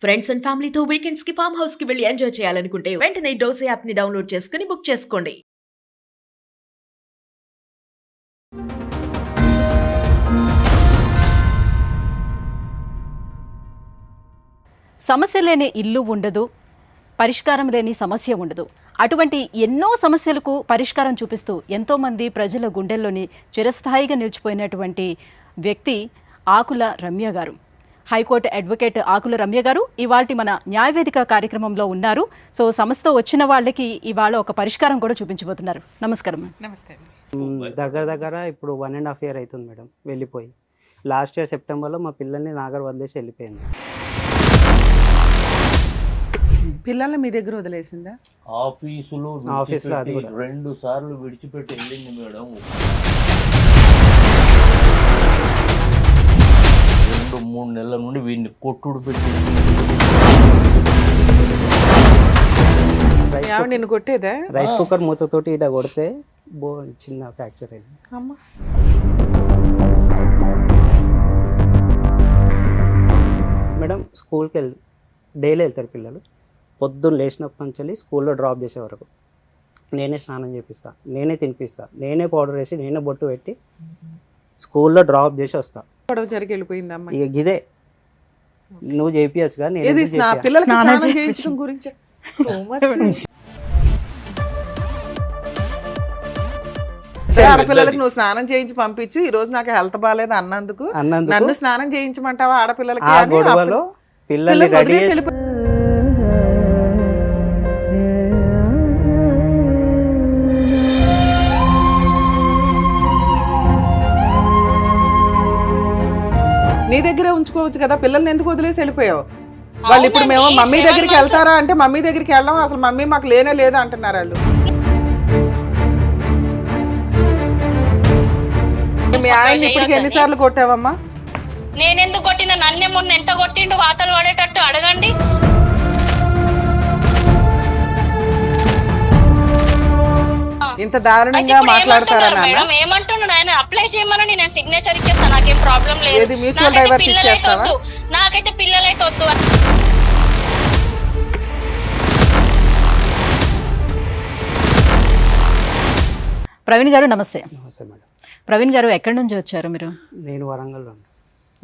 Friends and ఫ్యామిలీతో weekends కి farm house కి వెళ్ళి ఎంజాయ్ చేయాలనుకుంటే వెంటనే డోసే యాప్ ని డౌన్లోడ్ చేసుకుని బుక్ చేసుకోండి. సమస్య లేని ఇల్లు ఉండదు, పరిష్కారం లేని సమస్య ఉండదు. అటువంటి ఎన్నో సమస్యలకు పరిష్కారం చూపిస్తూ ఎంతోమంది ప్రజల గుండెల్లోని చిరస్థాయిగా నిలిచిపోయినటువంటి వ్యక్తి ఆకుల రమ్య గారు. హైకోర్టు అడ్వకేట్ ఆకుల రమ్య గారు ఇవాల్టి మన న్యాయవేదిక కార్యక్రమంలో ఉన్నారు. సో సమస్యతో వచ్చిన వాళ్ళకి ఇవాళ ఒక పరిష్కారం కూడా చూపించబోతున్నారు. నమస్కారం. నమస్తే. దగ్గర ఇప్పుడు 1.5 year అవుతుంది మేడం వెళ్ళిపోయి. లాస్ట్ ఇయర్ సెప్టెంబర్లో మా పిల్లల్ని నాగర్ వదిలేసి వెళ్ళిపోయింది. పిల్లల్ని మీ దగ్గర వదిలేసిందా? ఆఫీసులో అది కూడా 2 సార్లు విడిచిపెట్టి వెళ్ళింది మేడం. 2-3 నెలల నుండి వీడిని కొట్టుడు పెట్టి నిన్ను కొట్టేదా? రైస్ కుక్కర్ మూతతోటి ఇట కొడితే చిన్న ఫ్రాక్చర్ అయింది. అమ్మ మేడం స్కూల్కి డైలీ వెళ్తారు పిల్లలు. పొద్దున్న లేచినప్పటి నుంచి స్కూల్లో డ్రాప్ చేసే వరకు నేనే స్నానం చేపిస్తా, నేనే తినిపిస్తా, నేనే పౌడర్ వేసి నేనే బొట్టు పెట్టి స్కూల్లో డ్రాప్ చేసి వస్తా. గొడవ జరిగి వెళ్ళిపోయింది అమ్మ. ఇక గిదే నువ్వు చేపియచ్చుగా, నేను పిల్లలకి స్నానం చేయించడం గురించి ఆడపిల్లలకి నువ్వు స్నానం చేయించి పంపించు. ఈ రోజు నాకు హెల్త్ బాగాలేదు అన్నందుకు నన్ను స్నానం చేయించమంటావా? ఆడపిల్లలకి ఆ గొడవలో పిల్లల్ని రెడీ చేసి నీ దగ్గరే ఉంచుకోవచ్చు కదా. పిల్లల్ని ఎందుకు వదిలేసి వెళ్ళిపోయావు? వాళ్ళు ఇప్పుడు మేము మమ్మీ దగ్గరికి వెళ్తారా అంటే మమ్మీ దగ్గరికి వెళ్ళాం, అసలు మమ్మీ మాకు లేనే లేదా అంటున్నారు వాళ్ళు. మీ ఆయన ఇప్పటికి ఎన్నిసార్లు కొట్టావమ్మా? నేనెందుకు కొట్టిన? నన్నే మొన్న ఎంత కొట్టిండు వాతలు పడేటట్టు అడగండి. ఇంత దారుణంగా మాట్లాడతారా? మేడం ఏమంటున్నాడు ఆయన? అప్లై చేయమని నేను సిగ్నేచర్ ఇచ్చేస్తాను, నాకేం ప్రాబ్లం లేదు. నాకైతే పిల్లలైతే వద్దు. ప్రవీణ్ గారు నమస్తే. నమస్తే మేడం. ప్రవీణ్ గారు ఎక్కడి నుంచి వచ్చారు మీరు? నేను వరంగల్లో.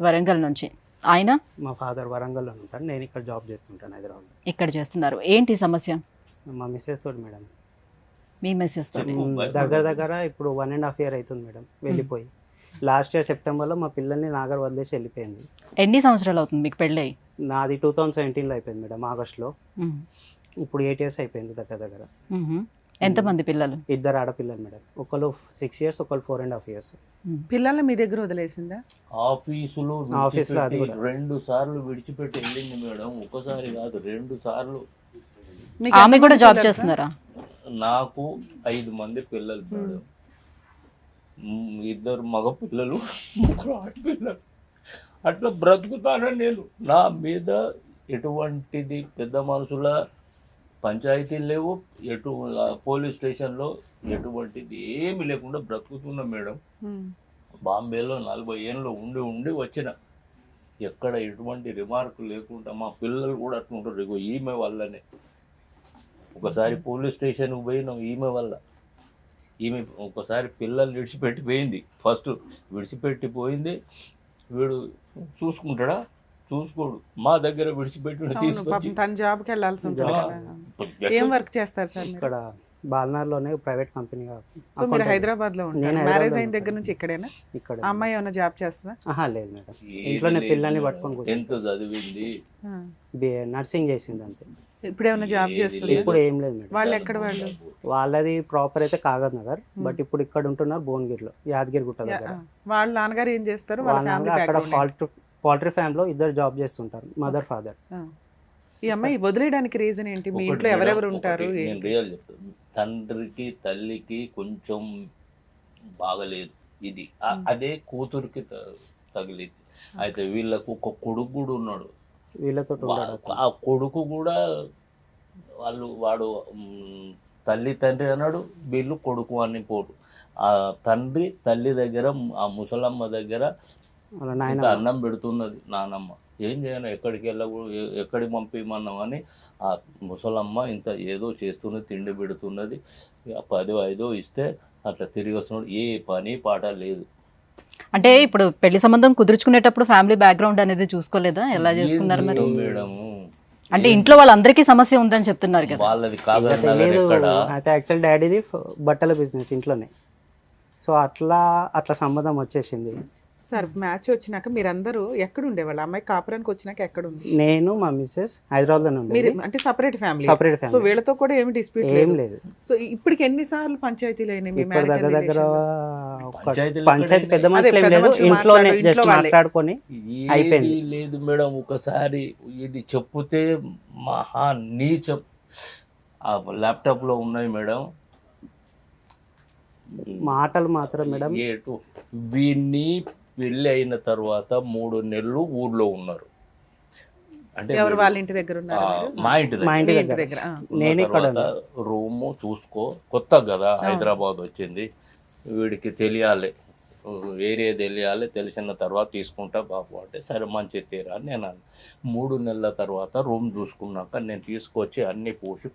వరంగల్ నుంచి. ఆయన మా ఫాదర్ వరంగల్లో ఉంటాను, నేను ఇక్కడ జాబ్ చేస్తుంటాను హైదరాబాద్. ఇక్కడ చేస్తున్నారు. ఏంటి సమస్య? మా మిస్సెస్ తోటి మేడం. మీ మెసేజ్ తోటి దగ్గర ఇప్పుడు 1.5 year అవుతుంది మేడం వెళ్ళిపోయి. లాస్ట్ ఇయర్ సెప్టెంబర్లో మా పిల్లల్ని నాగర్ వదిలేసి వెళ్ళిపోయింది. ఎన్ని సంవత్సరాలు అవుతుంది మీకు పెళ్ళి? నాది 2017లో అయిపోయింది మేడం, ఆగస్టులో. ఇప్పుడు 8 years అయిపోయింది దగ్గర. ఎంతమంది పిల్లలు? 2 ఆడపిల్లలు మేడం. ఒకళ్ళు 6 years, ఒకళ్ళు 4.5 years. పిల్లల్ని మీ దగ్గర వదిలేసిందా? ఆఫీసులో అది కూడా 2 సార్లు విడిచిపెట్టి వెళ్ళింది మేడం. ఒకసారి కాదు 2 సార్లు. ఆమె కూడా జాబ్ చేస్తున్నారా? నాకు 5 మంది పిల్లలు మేడం. 2 మగ పిల్లలు, 3 ఆడపిల్లలు. అట్లా బ్రతుకుతానని నేను. నా మీద ఎటువంటిది పెద్ద మనుషుల పంచాయతీలు లేవు, పోలీస్ స్టేషన్లో ఎటువంటిది ఏమి లేకుండా బ్రతుకుతున్నా మేడం. బాంబేలో 40 ఏళ్ళు ఉండి వచ్చిన. ఎక్కడ ఎటువంటి రిమార్క్ లేకుండా మా పిల్లలు కూడా అట్లుంటారు. ఇగో ఈమె వల్లనే ఒకసారి పోలీస్ స్టేషన్కి పోయినాం ఈమె వల్ల. ఈమె ఒకసారి పిల్లల్ని విడిచిపెట్టిపోయింది. ఫస్ట్ విడిచిపెట్టిపోయింది. వీడు చూసుకుంటాడా? చూసుకోడు. మా దగ్గర విడిచిపెట్టి తీసుకొచ్చి తన జాబ్కి వెళ్ళాల్సి ఉంటుంది. ఏం వర్క్ చేస్తారు సార్? ఇక్కడ బాల్నార్లోనే ప్రైవేట్ కంపెనీగా. సో మీరు హైదరాబాద్ లో ఉంటారు. మ్యారేజ్ అయిన దగ్గర నుంచి ఇక్కడేనా? ఇక్కడ. అమ్మాయి ఏమైనా జాబ్ చేస్తుందా? లేదు మేడం, ఇంట్లోనే పిల్లల్ని పట్టుకొని. ఎంత చదివింది? నర్సింగ్ చేసింది అంతే. ఇప్పుడు ఏమైనా జాబ్ చేస్తుంది? ఇప్పుడు ఏం లేదు మేడం. వాళ్ళు ఎక్కడ? వాళ్ళది ప్రాపర్ అయితే కాగజ్ నగర్, బట్ ఇప్పుడు ఇక్కడ ఉంటున్నారు భువనగిరిలో, యాదగిరి గుట్ట దగ్గర. వాళ్ళ నాన్నగారు ఏం చేస్తారు? అక్కడ పౌల్ట్రీ ఫామ్ లో 2 జాబ్ చేస్తుంటారు, మదర్ ఫాదర్. ఈ అమ్మాయి వదిలేయడానికి రీజన్ ఏంటి? మీ ఇంట్లో ఎవరెవరు ఉంటారు? నేను రియల్ చెప్తాను. తండ్రికి తల్లికి కొంచెం బాగలేదు ఇది. అదే కూతురికి తగిలింది. అయితే వీళ్ళకు ఒక కొడుకు కూడా ఉన్నాడు. వీళ్ళతో ఆ కొడుకు కూడా వాడు తల్లి తండ్రి అన్నాడు, వీళ్ళు కొడుకు అని పోటు. ఆ తండ్రి తల్లి దగ్గర, ఆ ముసలమ్మ దగ్గర అన్నం పెడుతున్నది నానమ్మ. ఏం చేయను, ఎక్కడికి ఎక్కడికి పంపించమన్నాం అని ఆ ముసలమ్మ ఇంత ఏదో చేస్తున్నది, తిండి పెడుతున్నది, 10 5 ఇస్తే అట్లా తిరిగి వస్తున్నాడు. ఏ పని పాట లేదు. అంటే ఇప్పుడు పెళ్లి సంబంధం కుదుర్చుకునేటప్పుడు ఫ్యామిలీ బ్యాక్గ్రౌండ్ అనేది చూసుకోలేదా? ఎలా చేసుకున్నారు మరి? మేడము అంటే ఇంట్లో వాళ్ళందరికీ సమస్య ఉందని చెప్తున్నారు కదా. వాళ్ళది కాదు తెలియదు. ఎక్కడ అయితే యాక్చువల్ డాడీది బట్టల బిజినెస్ ఇంట్లోనే. సో అట్లా సంబంధం వచ్చేసింది. సార్ మ్యాచ్ వచ్చినాక మీరందరూ ఎక్కడ ఉండేవాళ్ళు? అమ్మాయి కాపురానికి వచ్చినాక ఎక్కడ ఉంది? నేను మా మిస్సెస్ హైదరాబాద్లోనే మీరు ఉండేది. అంటే separate family. Separate so family, వీళ్ళతో కూడా ఏమి డిస్ప్యూట్ ఏం లేదు. సో ఇప్పటికి ఎన్నిసార్లు పంచాయతీలు అయినాయి మీ ఇప్పుడు దగ్గర marriage దగ్గర relation లో? పంచాయతీలు పెద్ద అదే మనుషులు ఏం పెద్ద లేదు, మనుషులు ఇంట్లోనే మాట్లాడు, జస్ట్ ఇంట్లో వాళ్ళే. మాట్లాడుకొని ఏది అయిపోయింది. లేదు మేడం. ఒకసారి ఇది చెప్తే మహా నీచం. ఆ ల్యాప్టాప్లో ఉన్నాయి మేడం. మాటలు మాత్రం మేడం. ఏటు వీన్ని పెళ్ళి అయిన తర్వాత 3 నెలలు ఊర్లో ఉన్నారు. అంటే ఎవరు వాళ్ళ ఇంటి దగ్గర ఉన్నారు? మా ఇంటి మా దగ్గర ఇంటి మీ ఇంటి దగ్గర దగ్గర ఆ. నేను ఇక్కడ రూము చూసుకో, కొత్త కదా హైదరాబాద్ వచ్చింది, వీడికి తెలియాలి, ఏరియా తెలియాలి, తెలిసిన తర్వాత తీసుకుంటా బాబు అంటే సరే మంచి తీరా అని నేను 3 నెలల తర్వాత రూమ్ చూసుకున్నాక నేను తీసుకొచ్చి అన్నీ పూసి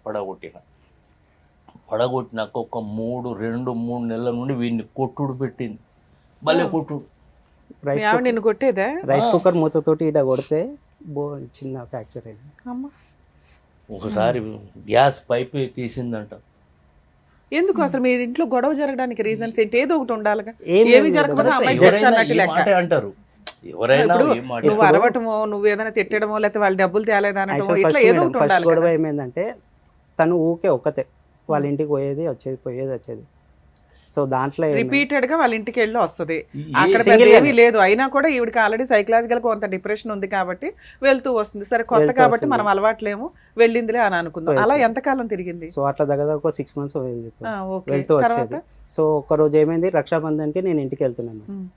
పడగొట్టినాక ఒక 2-3 నెలల నుండి వీడిని కొట్టుడు పెట్టింది. భలే కొట్టుడు. మీ ఆవిడ నిన్ను కొట్టేదా? రైస్ కుక్కర్ మూతతోటి ఇట కొడితే చిన్న ఫ్రాక్చర్ అయింది. అమ్మ. ఒకసారి గ్యాస్ పైప్ తీసిందంట. ఎందుకు అసలు మీ ఇంట్లో గొడవ జరగడానికి రీజన్స్ ఏంటి? ఏదో ఒకటి ఉండాలిగా. ఏం ఏమి లేదు జరగకపోతే మేడం. అమ్మాయి జస్ట్ ఎవరైనా అన్నట్టు ఈ లెక్క. మాటే అంటారు. ఎవరైనా ఇప్పుడు ఈ మాట నువ్వు అరవటమో, నువ్వు ఏదైనా తిట్టడమో, లేకపోతే వాళ్ళు డబ్బులు తేలేదా అనటమో, యాక్చువల్ ఇట్లా ఏదో ఒకటి ఫస్ట్ ఉండాలి గొడవ కదా. ఏమైందంటే తను ఊకే ఒక్కతే వాళ్ళ ఇంటికి పోయేది వచ్చేది. సో దాంట్లో రిపీటెడ్ గా వాళ్ళ ఇంటికి వెళ్ళి వస్తది. ఈ అక్కడ single పెద్ద ఏమీ గానే. లేదు. అయినా కూడా ఈవిడికి ఆల్రెడీ సైకలాజికల్ కొంత డిప్రెషన్ ఉంది కాబట్టి వెళ్తూ వస్తుంది. సరే కొత్త వెళ్తూ కాబట్టి వస్తుంది. మనం అలవాట్లేము, వెళ్ళిందిలే అని అనుకుందాం. అలా ఎంతకాలం తిరిగింది? సో అట్లా దగ్గర ఒక 6 months ఆ, ఓకే. వెళ్తూ తర్వాత వచ్చేది. సో ఒక రోజు ఏమైంది, రక్షాబంధన్కి నేను ఇంటికి వెళ్తున్నాను. ఉమ్.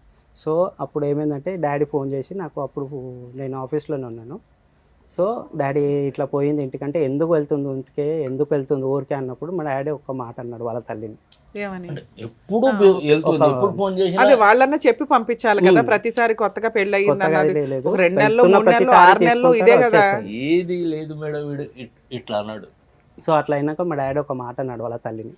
సో అప్పుడు ఏమైందంటే డాడీ ఫోన్ చేసి నాకు, అప్పుడు నేను ఆఫీస్లోనే ఉన్నాను. సో డాడీ ఇట్లా పోయింది ఇంటికంటే, ఎందుకు వెళ్తుంది ఊరికే అన్నప్పుడు మా డాడీ ఒక్క మాట అన్నాడు వాళ్ళ తల్లిని. ఏమని? ఎప్పుడు వెళ్తుంది, ఎప్పుడు ఫోన్ చేసినా అదే వాళ్ళన్నా చెప్పి పంపించాలి కదా. ప్రతిసారి కొత్తగా పెళ్లి అయ్యింది కొత్తగా అన్నది అది లేదు. ఒక 2 నెలలు, వెళ్తున్న 3 నెలలు, ప్రతిసారి 6 నెలలు ఇదే తీసుకుంటాడు, కదా. వచ్చేస్తాడు. ఏది లేదు మేడం, వీడు ఇట్లా అన్నాడు. సో అట్లా అయినాక మా డాడీ ఒక మాట అన్నాడు వాళ్ళ తల్లిని.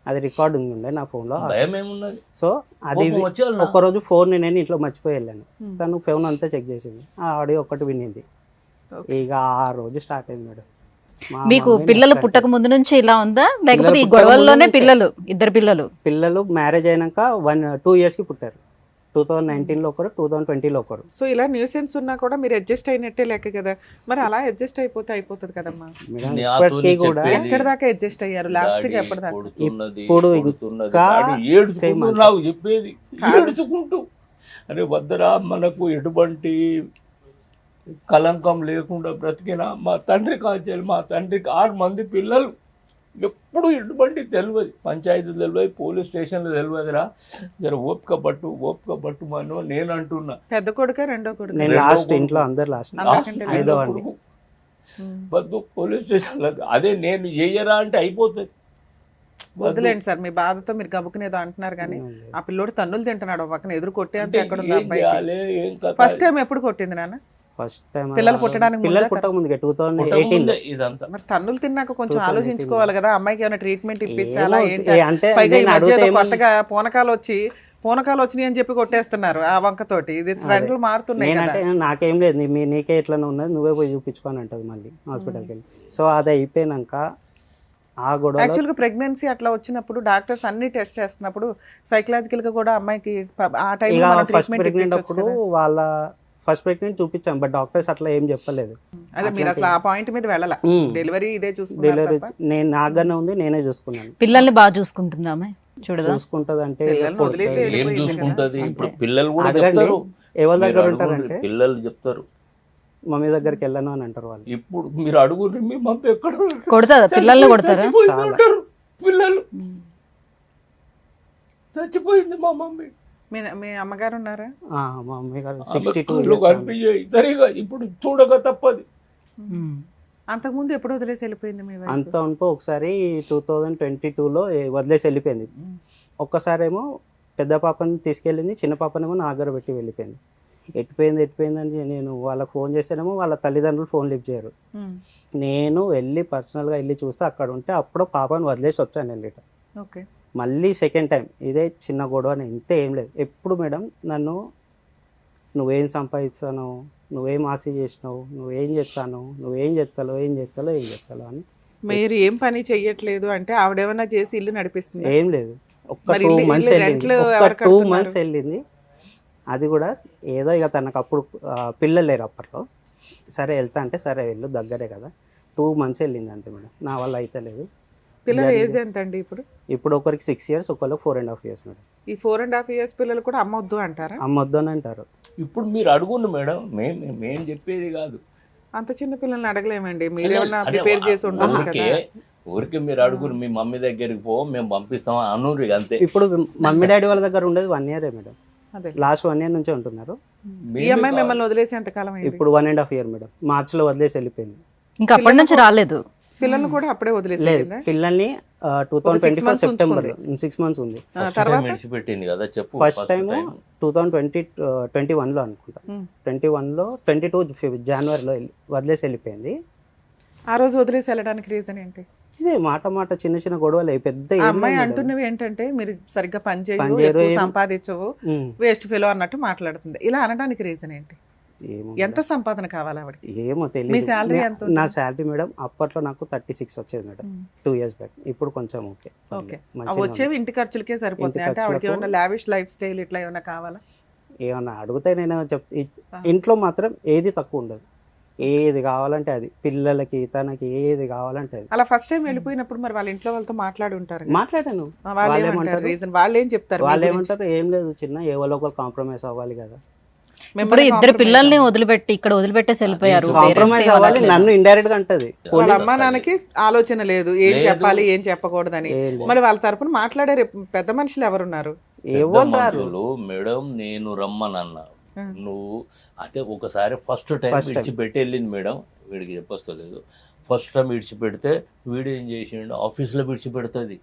అది రికార్డింగ్ ఉండే నా ఫోన్లో. భయం ఏమున్నది? సో అది కోపం వచ్చేయాలనా? ఒక్కరోజు ఫోన్ నేను ఇంట్లో మర్చిపోయి వెళ్ళాను. Hmm. తను ఫోన్ అంతా చెక్ చేసింది, ఆ ఆడియో ఒక్కటి వినింది. ఇక ఆ రోజు స్టార్ట్ అయింది మేడం. మా మీకు మమ్మీ పిల్లలు నాకు పుట్టక ముందు నుంచి ఇలా ఉందా, లేకపోతే ఈ పుట్టక గొడవల్లోనే ముందు పిల్లలు, ఇద్దరు పిల్లలు? పిల్లలు మ్యారేజ్ అయినాక 2 yearsకి పుట్టారు. 2019లో ఒకరు, 2020లో ఒకరు. సో ఇలా న్యూసెన్స్ ఉన్నా కూడా మీరు అడ్జస్ట్ అయినట్టే లెక్క కదా. మరి అలా అడ్జస్ట్ అయిపోతే అయిపోతుంది కదమ్మా. మేడం నాతోని ఇప్పటికీ కూడా చెప్పేది. ఎక్కడి దాకా అడ్జస్ట్ అయ్యారు? లాస్ట్ కి డాడీ ఎప్పటిదాకా? కొడుతున్నది, ఇప్పుడు కొడుతున్నది. ఇంకా డాడీ ఏడుచుకుంటూ same అంతే. నాకు చెప్పేది, ఏడుచుకుంటూ అరే వద్దరా, మనకు ఎటువంటి కలంకం లేకుండా బ్రతికిన మా తండ్రి కాల్చాలి. మా తండ్రికి 6 మంది పిల్లలు, ఎప్పుడు ఎటువంటి తెలియదు, పంచాయతీ తెలియదు, పోలీస్ స్టేషన్లో తెలియదురా, జర ఓపిక పట్టు మనం నేను అంటున్నా. పెద్ద కొడుక రెండో కొడుక? నేను రెండో లాస్ట్ కొడుకు. ఇంట్లో అందరు లాస్ట్. అందరికంటే ఐదో అండి. వద్దు పోలీస్ స్టేషన్లో, అదే నేను చెయ్యరా అంటే అయిపోతుంది. వదిలేండి సార్, మీ బాధతో మీరు గబుకునేదో అంటున్నారు కానీ ఆ పిల్లోడు తన్నులు తింటున్నాడు పక్కన, ఎదురు కొట్టే అంటే ఎక్కడ ఉంది ఏం అబ్బాయి? చేయాలి, ఏం కథ? ఫస్ట్ టైం ఎప్పుడు కొట్టింది నాన్న? ఫస్ట్ టైం పిల్లలు పుట్టడానికి పిల్లలు ముందా? పుట్టక ముందుకే పుట్టకముందే 2018లో. ఇదంతా. మరి తన్నులు తిన్నాక కొంచెం 2018 ఆలోచించుకోవాలి కదా. అమ్మాయికి ఏమైనా ట్రీట్మెంట్ ఇప్పించాలా ఏంటి? అంటే పైగా ఈ నేను మధ్య అడిగితే ఏదో ఏమని- కొత్తగా పూనకాలు వచ్చినాయి అని చెప్పి కొట్టేస్తున్నారు ఆ వంకతోటి. ఇది ట్రెండ్లు మారుతున్నాయి కదా. నేనంటే నాకేం లేదు, నీకే ఎట్లా ఉన్నది, నువ్వే పోయి చూపించుకొని అంటది మళ్ళీ హాస్పిటల్కి వెళ్ళి. సో అది అయిపోయినాక ఆ గొడవ యాక్చువల్గా ప్రెగ్నెన్సీ అట్లా వచ్చినప్పుడు డాక్టర్స్ అన్ని టెస్ట్ చేస్తున్నప్పుడు సైకలాజికల్ గా కూడా అమ్మాయికి ఆ టైం ఇక మనం ఫస్ట్ ట్రీట్మెంట్ ప్రెగ్నెంట్ ఇప్పించవచ్చు అప్పుడు కదా. వాళ్ళ ఫస్ట్ ప్రెగ్నెంట్ చూపించాం, బట్ డాక్టర్స్ అట్లా ఏం చెప్పలేదు. అదే మీరు అసలు ఆ పాయింట్ మీద వెళ్ళాల. డెలివరీ ఇదే చూసుకున్నారు డెలివరీ తప్ప. నేను నాగానే ఉంది, నేనే చూసుకున్నాను. పిల్లల్ని బాగా చూసుకుంటుందా అమ్మాయి? చూడదా? చూసుకుంటది అంటే పిల్లల్ని వదిలేసి ఏం వెళ్ళిపోయింది కదా. చూసుకుంటది? ఇప్పుడు పిల్లలు కూడా అడగండి, చెప్తారు. ఎవరి మీరు దగ్గర అడుగుండ్రి, ఉంటారంటే పిల్లలు చెప్తారు. మమ్మీ దగ్గరికి వెళ్ళను అని అంటారు వాళ్ళు. ఇప్పుడు మీరు అడుగుండ్రి, మీ మమ్మీ ఎక్కడ కొడతారా? పిల్లల్ని కొడతారా? చచ్చిపోయింది చాలా. అంటారు పిల్లలు. చచ్చిపోయింది మా మమ్మీ. మీ అమ్మగారు ఉన్నారా? మా మమ్మీ గారు ఆమె 62 కళ్ళు years కనిపించాయి సరిగా, ఇప్పుడు చూడక తప్పది. అంతకుముందు ఎప్పుడు వదిలేసి వెళ్ళిపోయింది మీ wife? అంత ఉంటూ ఒకసారి 2022లో వదిలేసి వెళ్ళిపోయింది. ఒక్కసారేమో పెద్ద పాపని తీసుకెళ్ళింది, చిన్న పాపనేమో నా దగ్గర పెట్టి వెళ్ళిపోయింది. ఎట్టిపోయిందని నేను వాళ్ళకి ఫోన్ చేస్తేనేమో వాళ్ళ తల్లిదండ్రులు ఫోన్ లిఫ్ట్ చేయరు. నేను వెళ్ళి పర్సనల్గా వెళ్ళి చూస్తే అక్కడ ఉంటే అప్పుడు పాపని వదిలేసి వచ్చాను వెళ్ళి. ఓకే. మళ్ళీ సెకండ్ టైం ఇదే చిన్న గొడవ, ఇంతే ఏం లేదు. ఎప్పుడు మేడం నన్ను నువ్వేం సంపాదిస్తాను, నువ్వేం ఆశ చేసినావు, నువ్వేం చెప్తాను, నువ్వేం చెప్తాలో అని. మీరు ఏం పని చెయ్యట్లేదు అంటే ఆవిడేమన్నా చేసి ఇల్లు నడిపిస్తుంది? ఏం లేదు. ఒక్క మరి 2 ఇల్లు- months ఇల్లు వెళ్ళింది, రెంట్లు ఒక్క ఎవరు 2 కడుతున్నారు? months వెళ్ళింది. అది కూడా ఏదో ఇక తనకు అప్పుడు పిల్లలు లేరు అప్పట్లో. సరే వెళ్తా అంటే సరే వెళ్ళు, దగ్గరే కదా. 2 months వెళ్ళింది అంతే మేడం. నా వల్ల అయితే లేదు. పిల్లల ఏజ్ ఎంత అండి ఇప్పుడు? ఇప్పుడు ఒకరికి 6 years, ఒకరికి 4.5 years మేడం. ఈ 4.5 years పిల్లలు కూడా అమ్మొద్దు అంటారా? అమ్మొద్దు అని అంటారు. ఇప్పుడు మీరు అడుగుండు మేడం, మేము చెప్పేది కాదు. అంత చిన్న పిల్లల్ని అడగలేమండి, మీరేమన్నా అంటే ప్రిపేర్ చేసి ఉండొచ్చు ఊరికే కదా. ఊరికే మీరు అడుగురు, మీ మమ్మీ దగ్గరికి పో, మేము పంపిస్తాం అనూరు అంతే. ఇప్పుడు మమ్మీ డాడీ వాళ్ళ దగ్గర ఉండేది 1 year మేడం. అదే లాస్ట్ 1 year నుంచే ఉంటున్నారు. ఈ అమ్మాయి మిమ్మల్ని వదిలేసి ఎంతకాలం అయింది? ఇప్పుడు 1.5 year మేడం. మార్చిలో వదిలేసి వెళ్ళిపోయింది. ఇంకా అప్పటి నుంచి రాలేదు. పిల్లల్ని కూడా అప్పుడే వదిలేసి లేదు, వెళ్ళిందా? పిల్లల్ని 2024 సెప్టెంబర్ 6 months ఉంది. తర్వాత విడిచిపెట్టింది కదా చెప్పు. ఫస్ట్ టైం 2021లో అనుకుంటా. 21లో 22 జనవరిలో వదిలేసి వెళ్ళిపోయింది. ఆ రోజు వదిలేసి వెళ్ళడానికి రీజన్ ఏంటి? ఇదే మాట చిన్న చిన్న గొడవలు, పెద్ద ఆ ఏం అమ్మాయి లేదు. అంటున్నవి ఏంటంటే మీరు సరిగ్గా పని పని చేయవు, చేయరు, ఎక్కువ ఏం- సంపాదించవు, ఉమ్, వేస్ట్ ఫెలో అన్నట్టు మాట్లాడుతుంది. ఇలా అనడానికి రీజన్ ఏంటి? ఏమో ఎంత సంపాదన కావాలి ఆవిడకి? ఏమో మీ తెలియదు. salary ఎంత ఉంటుంది? నా శాలరీ మేడం అప్పట్లో నాకు 36 వచ్చేది మేడం, 2 years బ్యాక్. ఇప్పుడు కొంచెం ఓకే. ఓకే. మంచిగా ఉంది. వచ్చేవి ఇంటి ఖర్చులకే సరిపోతుంది. ఇంటి అంటే ఆవిడకి ఖర్చులకు- ఏమన్నా లావిష్ లైఫ్ స్టైల్ ఇట్లా ఏమన్నా కావాలా? ఏమన్నా అడిగితే నేను ఇంట్లో మాత్రం ఏది తక్కువ ఉండదు. ఏది కావాలంటే అది, పిల్లలకి తనకి ఏది కావాలంటే అది. అలా ఫస్ట్ టైం వెళ్ళిపోయినప్పుడు మరి వాళ్ళ ఇంట్లో వాళ్ళతో మాట్లాడి ఉంటారు కదా? మాట్లాడాను. వాళ్ళు వాళ్ళు ఏమంటారు ఏమంటారు? రీజన్? వాళ్ళు ఏం చెప్తారు? వాళ్ళు ఏమంటారు, ఏం లేదు చిన్న ఎవరో ఒకరు కాంప్రమైజ్ అవ్వాలి కదా. ఇప్పుడు ఇద్దరు పిల్లల్ని వదిలిపెట్టి ఇక్కడ వదిలిపెట్టేసి వెళ్ళిపోయారు. కాంప్రమైజ్ అవ్వాలి, నన్ను ఇండైరెక్ట్ గా అంటది. వాళ్ళ అమ్మా నాన్నకి ఆలోచన లేదు ఏం చెప్పాలి ఏం చెప్పకూడదని. ఏం లేదు. మరి వాళ్ళ తరపున మాట్లాడే పెద్ద మనుషులు ఎవరున్నారు? ఎవరు రారు. మేడం నేను రమ్మనన్నా, ఆ. నువ్వు అంటే ఒకసారి ఫస్ట్ టైం First time. విడిచిపెట్టి వెళ్ళింది మేడం. వీడికి చెప్పొస్తలేదు. ఫస్ట్ టైం విడిచిపెడితే వీడు ఏం చేసిండు, ఆఫీస్లో విడిచిపెడుతుంది.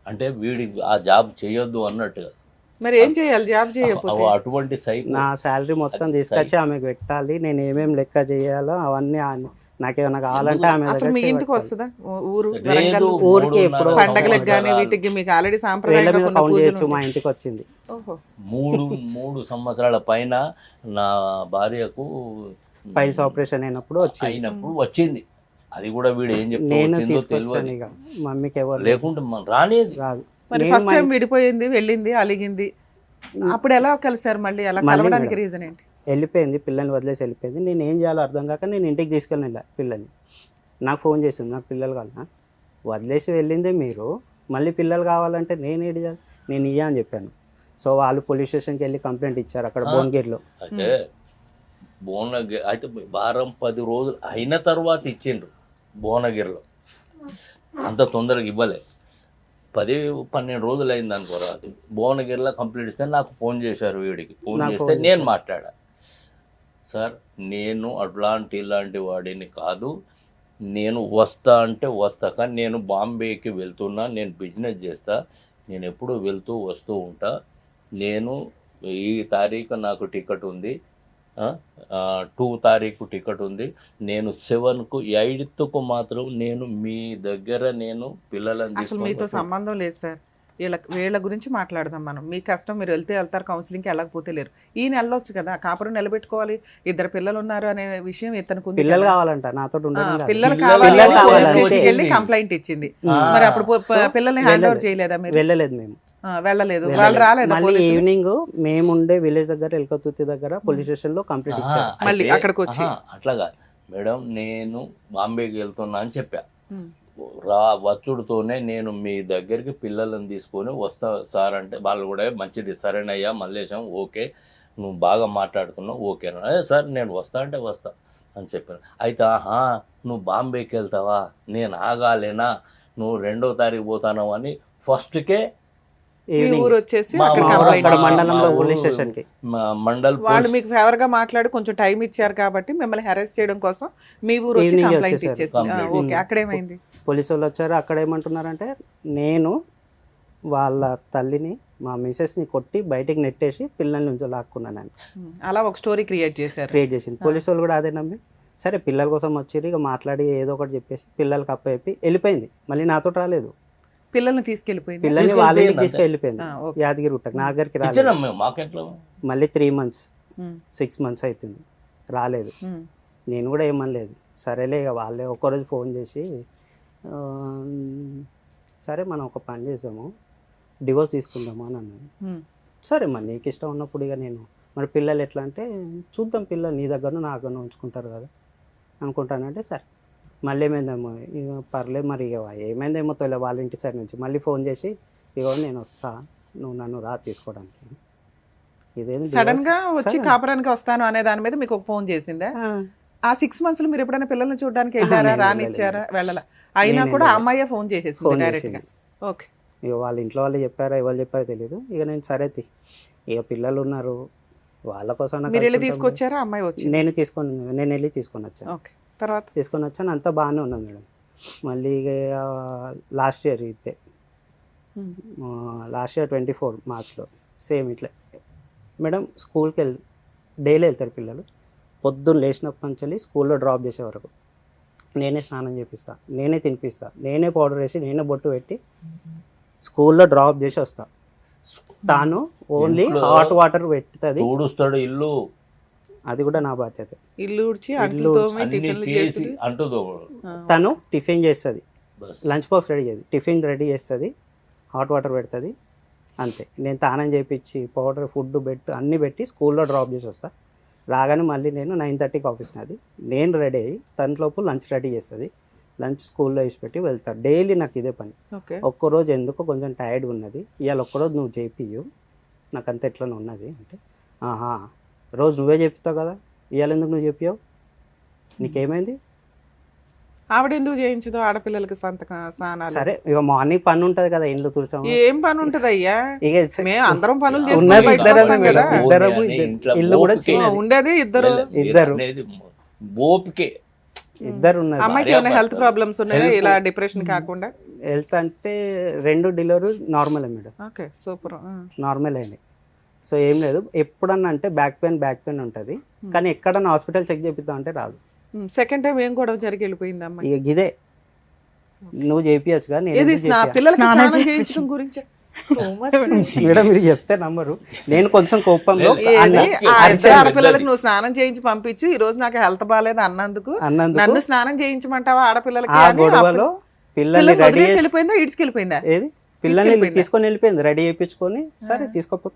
అంటే వీడి ఆ జాబ్ చేయొద్దు అన్నట్టుగా. మరి ఏం చేయాలి జాబ్ చేయకపోతే? అటువంటి నా శాలరీ మొత్తం తీసుకొచ్చి ఆమెకు పెట్టాలి, నేను ఏమేమి లెక్క చేయాలో అవన్నీ నాకేమైనా కావాలంటే ఆమె అసలు దగ్గర మీ ఇంటికి చేయబట్టాలి. వస్తుందా ఊరు లేదు, వరంగల్? ఊరికే ఎప్పుడో పండగలకు కానీ సంవత్సరాలు. వీటికి మీకు ఆల్రెడీ వేళ్ళ సాంప్రదాయంగా మీద కొన్ని కౌంట్ పూజలు చేయొచ్చు. మా ఉంటాయి. ఇంటికి వచ్చింది. ఓహో. మూడు సంవత్సరాల పైన నా భార్యకు ఫైల్స్ ఆపరేషన్ అయినప్పుడు అయినప్పుడు వచ్చింది. అది కూడా వీడు ఏం చెప్తూ నేను వచ్చిందో తీసుకొచ్చాను. తెలియదు. ఇక మమ్మీకి ఎవరు లేకుంటే రానేది. రాదు. మరి నేను ఫస్ట్ మా టైం విడిపోయింది, వెళ్ళింది, అలిగింది. అప్పుడు ఎలా కలిసారు మళ్ళీ? అలా మళ్ళీ కలవడానికి మేడం. రీజన్ ఏంటి? వెళ్ళిపోయింది, పిల్లల్ని వదిలేసి వెళ్ళిపోయింది. నేను ఏం చేయాలో అర్థం కాక నేను ఇంటికి తీసుకెళ్ళి వెళ్ళా పిల్లల్ని. నాకు ఫోన్ చేసింది, నాకు పిల్లలు కావాలా, వదిలేసి వెళ్ళిందే మీరు, మళ్ళీ పిల్లలు కావాలంటే నేను ఏడు చేయాలి, నేను ఇయ్యా అని చెప్పాను. సో వాళ్ళు పోలీస్ స్టేషన్కి వెళ్ళి కంప్లైంట్ ఇచ్చారు అక్కడ భువనగిరిలో. అయితే భువనగిరి అయితే వారం 10 రోజులు అయిన తర్వాత ఇచ్చిండ్రు భువనగిరిలో. అంత తొందరగా ఇవ్వలే. 10-12 రోజులు అయింది అనుకోరా. భువనగిరిలో కంప్లీట్ ఇస్తే నాకు ఫోన్ చేశారు. వీడికి ఫోన్ నాకు చేస్తే ఫోన్ నేను చేశారు. మాట్లాడా, సార్ నేను ఇలాంటి వాడిని కాదు, నేను వస్తా అంటే వస్తా, కానీ నేను బాంబేకి వెళ్తున్నా, నేను బిజినెస్ చేస్తా, నేను ఎప్పుడు వెళ్తూ వస్తూ ఉంటా, నేను ఈ తారీఖు నాకు టికెట్ ఉంది, 2 తారీఖు టికెట్ ఉంది, నేను 7కు 8కు మాత్రం నేను మీ దగ్గర నేను పిల్లలను అసలు మీతో తీసుకొని సంబంధం లేదు సార్. వీళ్ళ గురించి మాట్లాడదాం మనం. మీ కష్టం, మీరు వెళ్తే వెళ్తారు, కౌన్సిలింగ్కి వెళ్ళకపోతే లేరు. ఈయన వెళ్ళొచ్చు కదా, కాపురం నిలబెట్టుకోవాలి, 2 పిల్లలు ఉన్నారు అనే విషయం ఇతనికి ఉంది పిల్లలు కదా. కావాలంట, నాతో ఉండడం కాదు. పిల్లలు పిల్లలు కావాలి పిల్లలు అని పోలీస్ కావాలి. స్టేషన్కి వెళ్ళి అంతే. కంప్లైంట్ ఇచ్చింది. ఆ. మరి అప్పుడు సో పిల్లల్ని హ్యాండ్ ఓవర్ వెళ్ళలేదు. చేయలేదా మీరు? వెళ్ళలేదు మేము. వెళ్ళలేదు, వెళ్ళలేదు. వాళ్ళు రాలేదా మళ్ళీ పోలీసులు? ఈవినింగ్ మేముండే విలేజ్ దగ్గర ఎల్కతుర్తి దగ్గర పోలీస్ స్టేషన్ లో కంప్లైంట్ ఇచ్చారు. మళ్ళీ అయితే, అక్కడికి వచ్చి? అట్లాగా మేడం నేను బాంబేకి వెళ్తున్నా అని చెప్పా. ఉమ్. వచ్చుడుతోనే నేను మీ దగ్గరికి పిల్లలను తీసుకొని వస్తా సార్ అంటే వాళ్ళు కూడా మంచిది, సరేనయ్యా మల్లేశం, ఓకే నువ్వు బాగా మాట్లాడుతున్నావు, ఓకేనా, అదే సార్ నేను వస్తా అంటే వస్తా అని చెప్పాను. అయితే నువ్వు బాంబేకి వెళ్తావా, నేను ఆగాలేనా, నువ్వు 2వ తారీఖు పోతాను అని ఫస్ట్కే మీ ఈవినింగ్ ఊరు వచ్చేసి మా అక్కడ ఊరు కంప్లైంట్ అక్కడ మా- ఇచ్చారు. మండలంలో మా పోలీస్ ఊరు స్టేషన్ కి మండల్ వాళ్ళు మీకు ఫేవర్ గా మాట్లాడి కొంచెం టైం ఇచ్చారు కాబట్టి మిమ్మల్ని హెరాస్ చేయడం కోసం మీ ఊరు వచ్చి ఈవినింగ్ కంప్లైంట్ వచ్చేసారు. ఇచ్చేసింది. కంప్లైంట్. ఓకే, అక్కడేమైంది? పోలీసు వాళ్ళు వచ్చారు. అక్కడ ఏమంటున్నారంటే నేను వాళ్ళ తల్లిని మా మిసెస్ని కొట్టి బయటికి నెట్టేసి పిల్లల్ని నుంచి లాక్కున్నాను అలా ఒక స్టోరీ క్రియేట్ చేశారు. క్రియేట్ చేసింది. పోలీసు వాళ్ళు కూడా అదే నమ్మి సరే పిల్లల కోసం వచ్చి ఇక మాట్లాడి ఏదో ఒకటి చెప్పేసి పిల్లలకి అప్పచెప్పి వెళ్ళిపోయింది. మళ్ళీ నాతో రాలేదు. పిల్లల్ని తీసుకెళ్ళిపోయింది. పిల్లల్ని వాళ్ళ ఇంటికి తీసుకెళ్ళిపోయింది ఓకే. యాదగిరి గుట్టకు. నా దగ్గరికి ఇచ్చినాం రాలేదు. మేము మాకెట్లో. మళ్ళీ 3 months ఉమ్, 6 months అవుతుంది రాలేదు. ఉమ్, నేను కూడా ఏమనలేదు. సరేలే ఇక వాళ్ళే ఒక్కరోజు ఫోన్ చేసి "ఆ, సరే మనం ఒక పని చేద్దాము, డివోర్స్ తీసుకుందాము" అని అన్నాను. ఉమ్, సరే మరి నీకు ఇష్టం ఉన్నప్పుడు ఇక నేను మరి పిల్లలు ఎట్లా అంటే చూద్దాం, పిల్లలు నీ దగ్గర నా దగ్గర ఉంచుకుంటారు కదా అనుకుంటానంటే సరే. మళ్ళీ ఏమైందేమో ఇక పర్లేదు మరి ఇక ఏమైందేమో తొలి వాళ్ళ ఇంటి సైడ్ నుంచి మళ్ళీ ఫోన్ చేసి ఇగో నేను వస్తా, నువ్వు నన్ను రా తీసుకోవడానికి. ఇదేం సడన్ గా వచ్చి కాపురానికి వస్తాను అనే దాని మీద మీకు ఒక ఫోన్ చేసిందా? ఆ 6 months లో మీరు ఎప్పుడైనా పిల్లల్ని చూడడానికి వెళ్ళారా? నేను రానిచ్చారా? వెళ్ళాలా? అయినా నేను కూడా వెళ్ళలేదు. అమ్మాయి ఫోన్ చేసేసింది ఫోన్ డైరెక్ట్ గా. చేసింది. ఓకే. ఇక వాళ్ళ ఇంట్లో వాళ్ళు చెప్పారా ఎవరు చెప్పారో తెలియదు. ఇక నేను సరే ఇక పిల్లలు ఉన్నారు వాళ్ళ కోసం మీరు వెళ్ళి తీసుకొచ్చారా? అమ్మాయి వచ్చింది. నేను వెళ్ళి తీసుకొని వచ్చాను. ఓకే. తర్వాత తీసుకొని వచ్చాను, అంతా బాగానే ఉన్నది మేడం. మళ్ళీ ఇక లాస్ట్ ఇయర్ ఇదే ఉమ్, లాస్ట్ ఇయర్ 24 Marchలో సేమ్ ఇట్లా మేడం. స్కూల్కి డైలీ వెళ్తారు పిల్లలు. పొద్దున్న లేచినప్పటి నుంచి స్కూల్లో డ్రాప్ చేసే వరకు నేనే స్నానం చేపిస్తా, నేనే తినిపిస్తా, నేనే పౌడర్ వేసి నేనే బొట్టు పెట్టి స్కూల్లో డ్రాప్ చేసి వస్తా. తాను ఓన్లీ ఇంట్లో హాట్ వాటర్ పెట్టుతుంది, ఊడుస్తాడు ఇల్లు, అది కూడా నా బాధ్యత. ఇల్లు ఉడిచి ఇల్లు అంట్లు తోమి అన్ని టిఫిన్లు చేసి చేసి అంటుదో తను టిఫిన్ చేస్తుంది, బస్. లంచ్ బాక్స్ రెడీ చేస్తుంది, టిఫిన్ రెడీ చేస్తుంది, హాట్ వాటర్ పెడుతుంది, అంతే. నేను తానం చేపించి పౌడర్ ఫుడ్ బెడ్ అన్నీ పెట్టి స్కూల్లో డ్రాప్ చేసి వస్తా. రాగానే మళ్ళీ నేను 9:30కి ఆఫీస్ నాది, నేను రెడీ అయ్యి తన లోపు లంచ్ రెడీ చేస్తుంది, లంచ్ స్కూల్లో వేసి పెట్టి వెళ్తారు. డైలీ నాకు ఇదే పని. ఓకే. ఒక్కరోజు ఎందుకో కొంచెం టైర్డ్గా ఉన్నది, ఇవాళ ఒక్కరోజు నువ్వు చేపియు, నాకు అంత ఎట్లనే ఉన్నది అంటే, ఆహా రోజు నువ్వే చెప్తావు కదా, ఇవాళ ఎందుకు నువ్వు చెప్పావు, నీకేమైంది? ఆవిడ ఎందుకు చేయించదు ఆడపిల్లలకి సంతకం స్నానాలు? సరే ఇక మార్నింగ్ పని ఉంటుంది కదా, ఇంట్లో తుడచాము. ఏం పని ఉంటది అయ్యా? ఇక మేము అందరం పనులు చేసుకొని ఉన్నది బయటకు ఇద్దరమే వస్తాం కదా. మేడం, ఇద్దరము ఇల్లు కూడా చిన్నది. ఉండేది ఇద్దరు. ఇద్దరు. అనేది ఓపికే. ఇద్దరు ఉన్నది. అమ్మాయికి ఏమైనా హెల్త్ ప్రాబ్లమ్స్ ఉన్నాయా Health. ఇలా డిప్రెషన్ కాకుండా? హెల్త్ అంటే 2 డెలివరీ నార్మలే మేడం, ఓకే, సూపర్. నార్మల్ అయినాయి. సో ఏం లేదు. ఎప్పుడన్నా అంటే బ్యాక్ పెయిన్ ఉంటుంది, కానీ ఎక్కడన్నా హాస్పిటల్ చెక్ చేపిద్దాం అంటే రాదు. సెకండ్ టైం ఏం గొడవ జరిగి వెళ్ళిపోయింది అమ్మాయి? ఇక ఇదే నువ్వు చేపియచ్చుగా, నేను ఏది ఎందుకు చేపియా? పిల్లలకి స్నానం స్నానం చేయించడం చేయించడం గురించి మేడం మీరు చెప్తే నమ్మరు, నేను కొంచెం కోపంలో లేదు. అన్న- ఇద్దరు ఆడపిల్లలకి నువ్వు స్నానం చేయించి పంపించు, ఈ రోజు నాకు హెల్త్ బాగాలేదు అన్నందుకు అన్నందుకు నన్ను స్నానం చేయించమంటావా ఆడపిల్లలకి ఆ అని గొడవలో పిల్లల్ని పిల్లలు రెడీ వదిలేసి వెళ్ళిపోయిందా? ఇడ్చుకెళ్ళిపోయిందా? ఏది పిల్లల్ని తీసుకెళ్ళిపోయిందా? తీసుకొని వెళ్ళిపోయింది, రెడీ చేయించుకొని. సరే తీసుకోపో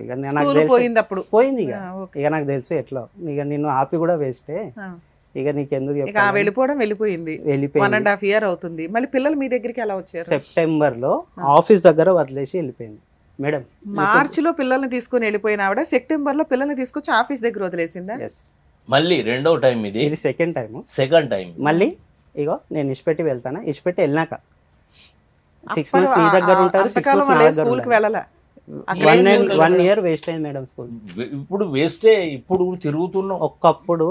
ఇక నాకు స్కూల్ తెలుసు పోయింది అప్పుడు. పోయింది ఇక. ఆ, ఓకే. ఇక నాకు తెలుసు ఎట్లా, ఇక నిన్ను ఆపి కూడా వేస్టే, ఆ. ఇక నీకెందుకు ఇక ఆ చెప్పాలి? వెళ్ళిపోవడం వెళ్ళిపోయింది. వెళ్ళిపోయింది. 1.5 year అవుతుంది. మళ్ళీ పిల్లలు మీ దగ్గరికి ఎలా వచ్చారు? సెప్టెంబర్లో ఆఫీస్ దగ్గర వదిలేసి వెళ్ళిపోయింది మేడం. మార్చిలో పిల్లల్ని తీసుకొని వెళ్ళిపోయిన ఆవిడ సెప్టెంబర్ లో పిల్లల్ని తీసుకొచ్చి ఆఫీస్ దగ్గర వదిలేసిందా? ఎస్, మళ్ళీ రెండో టైం ఇది, ఇది సెకండ్ టైం. Second time. మళ్ళీ ఇగో నేను ఇచ్చిపెట్టి వెళ్తానా, ఇచ్చిపెట్టి వెళ్ళినాక 6 అప్పుడు months నీ దగ్గర ఉంటారు, 6 అంతకాలం months నా వాళ్ళే దగ్గర స్కూల్ కి ఉంటారు. వెళ్ళాలా? అక్కడ ఏం స్కూల్ 1 year వేస్ట్ అయింది మేడం స్కూల్. ఇప్పుడు వేస్తే ఇప్పుడు తిరుగుతున్నాం. ఒక్కప్పుడు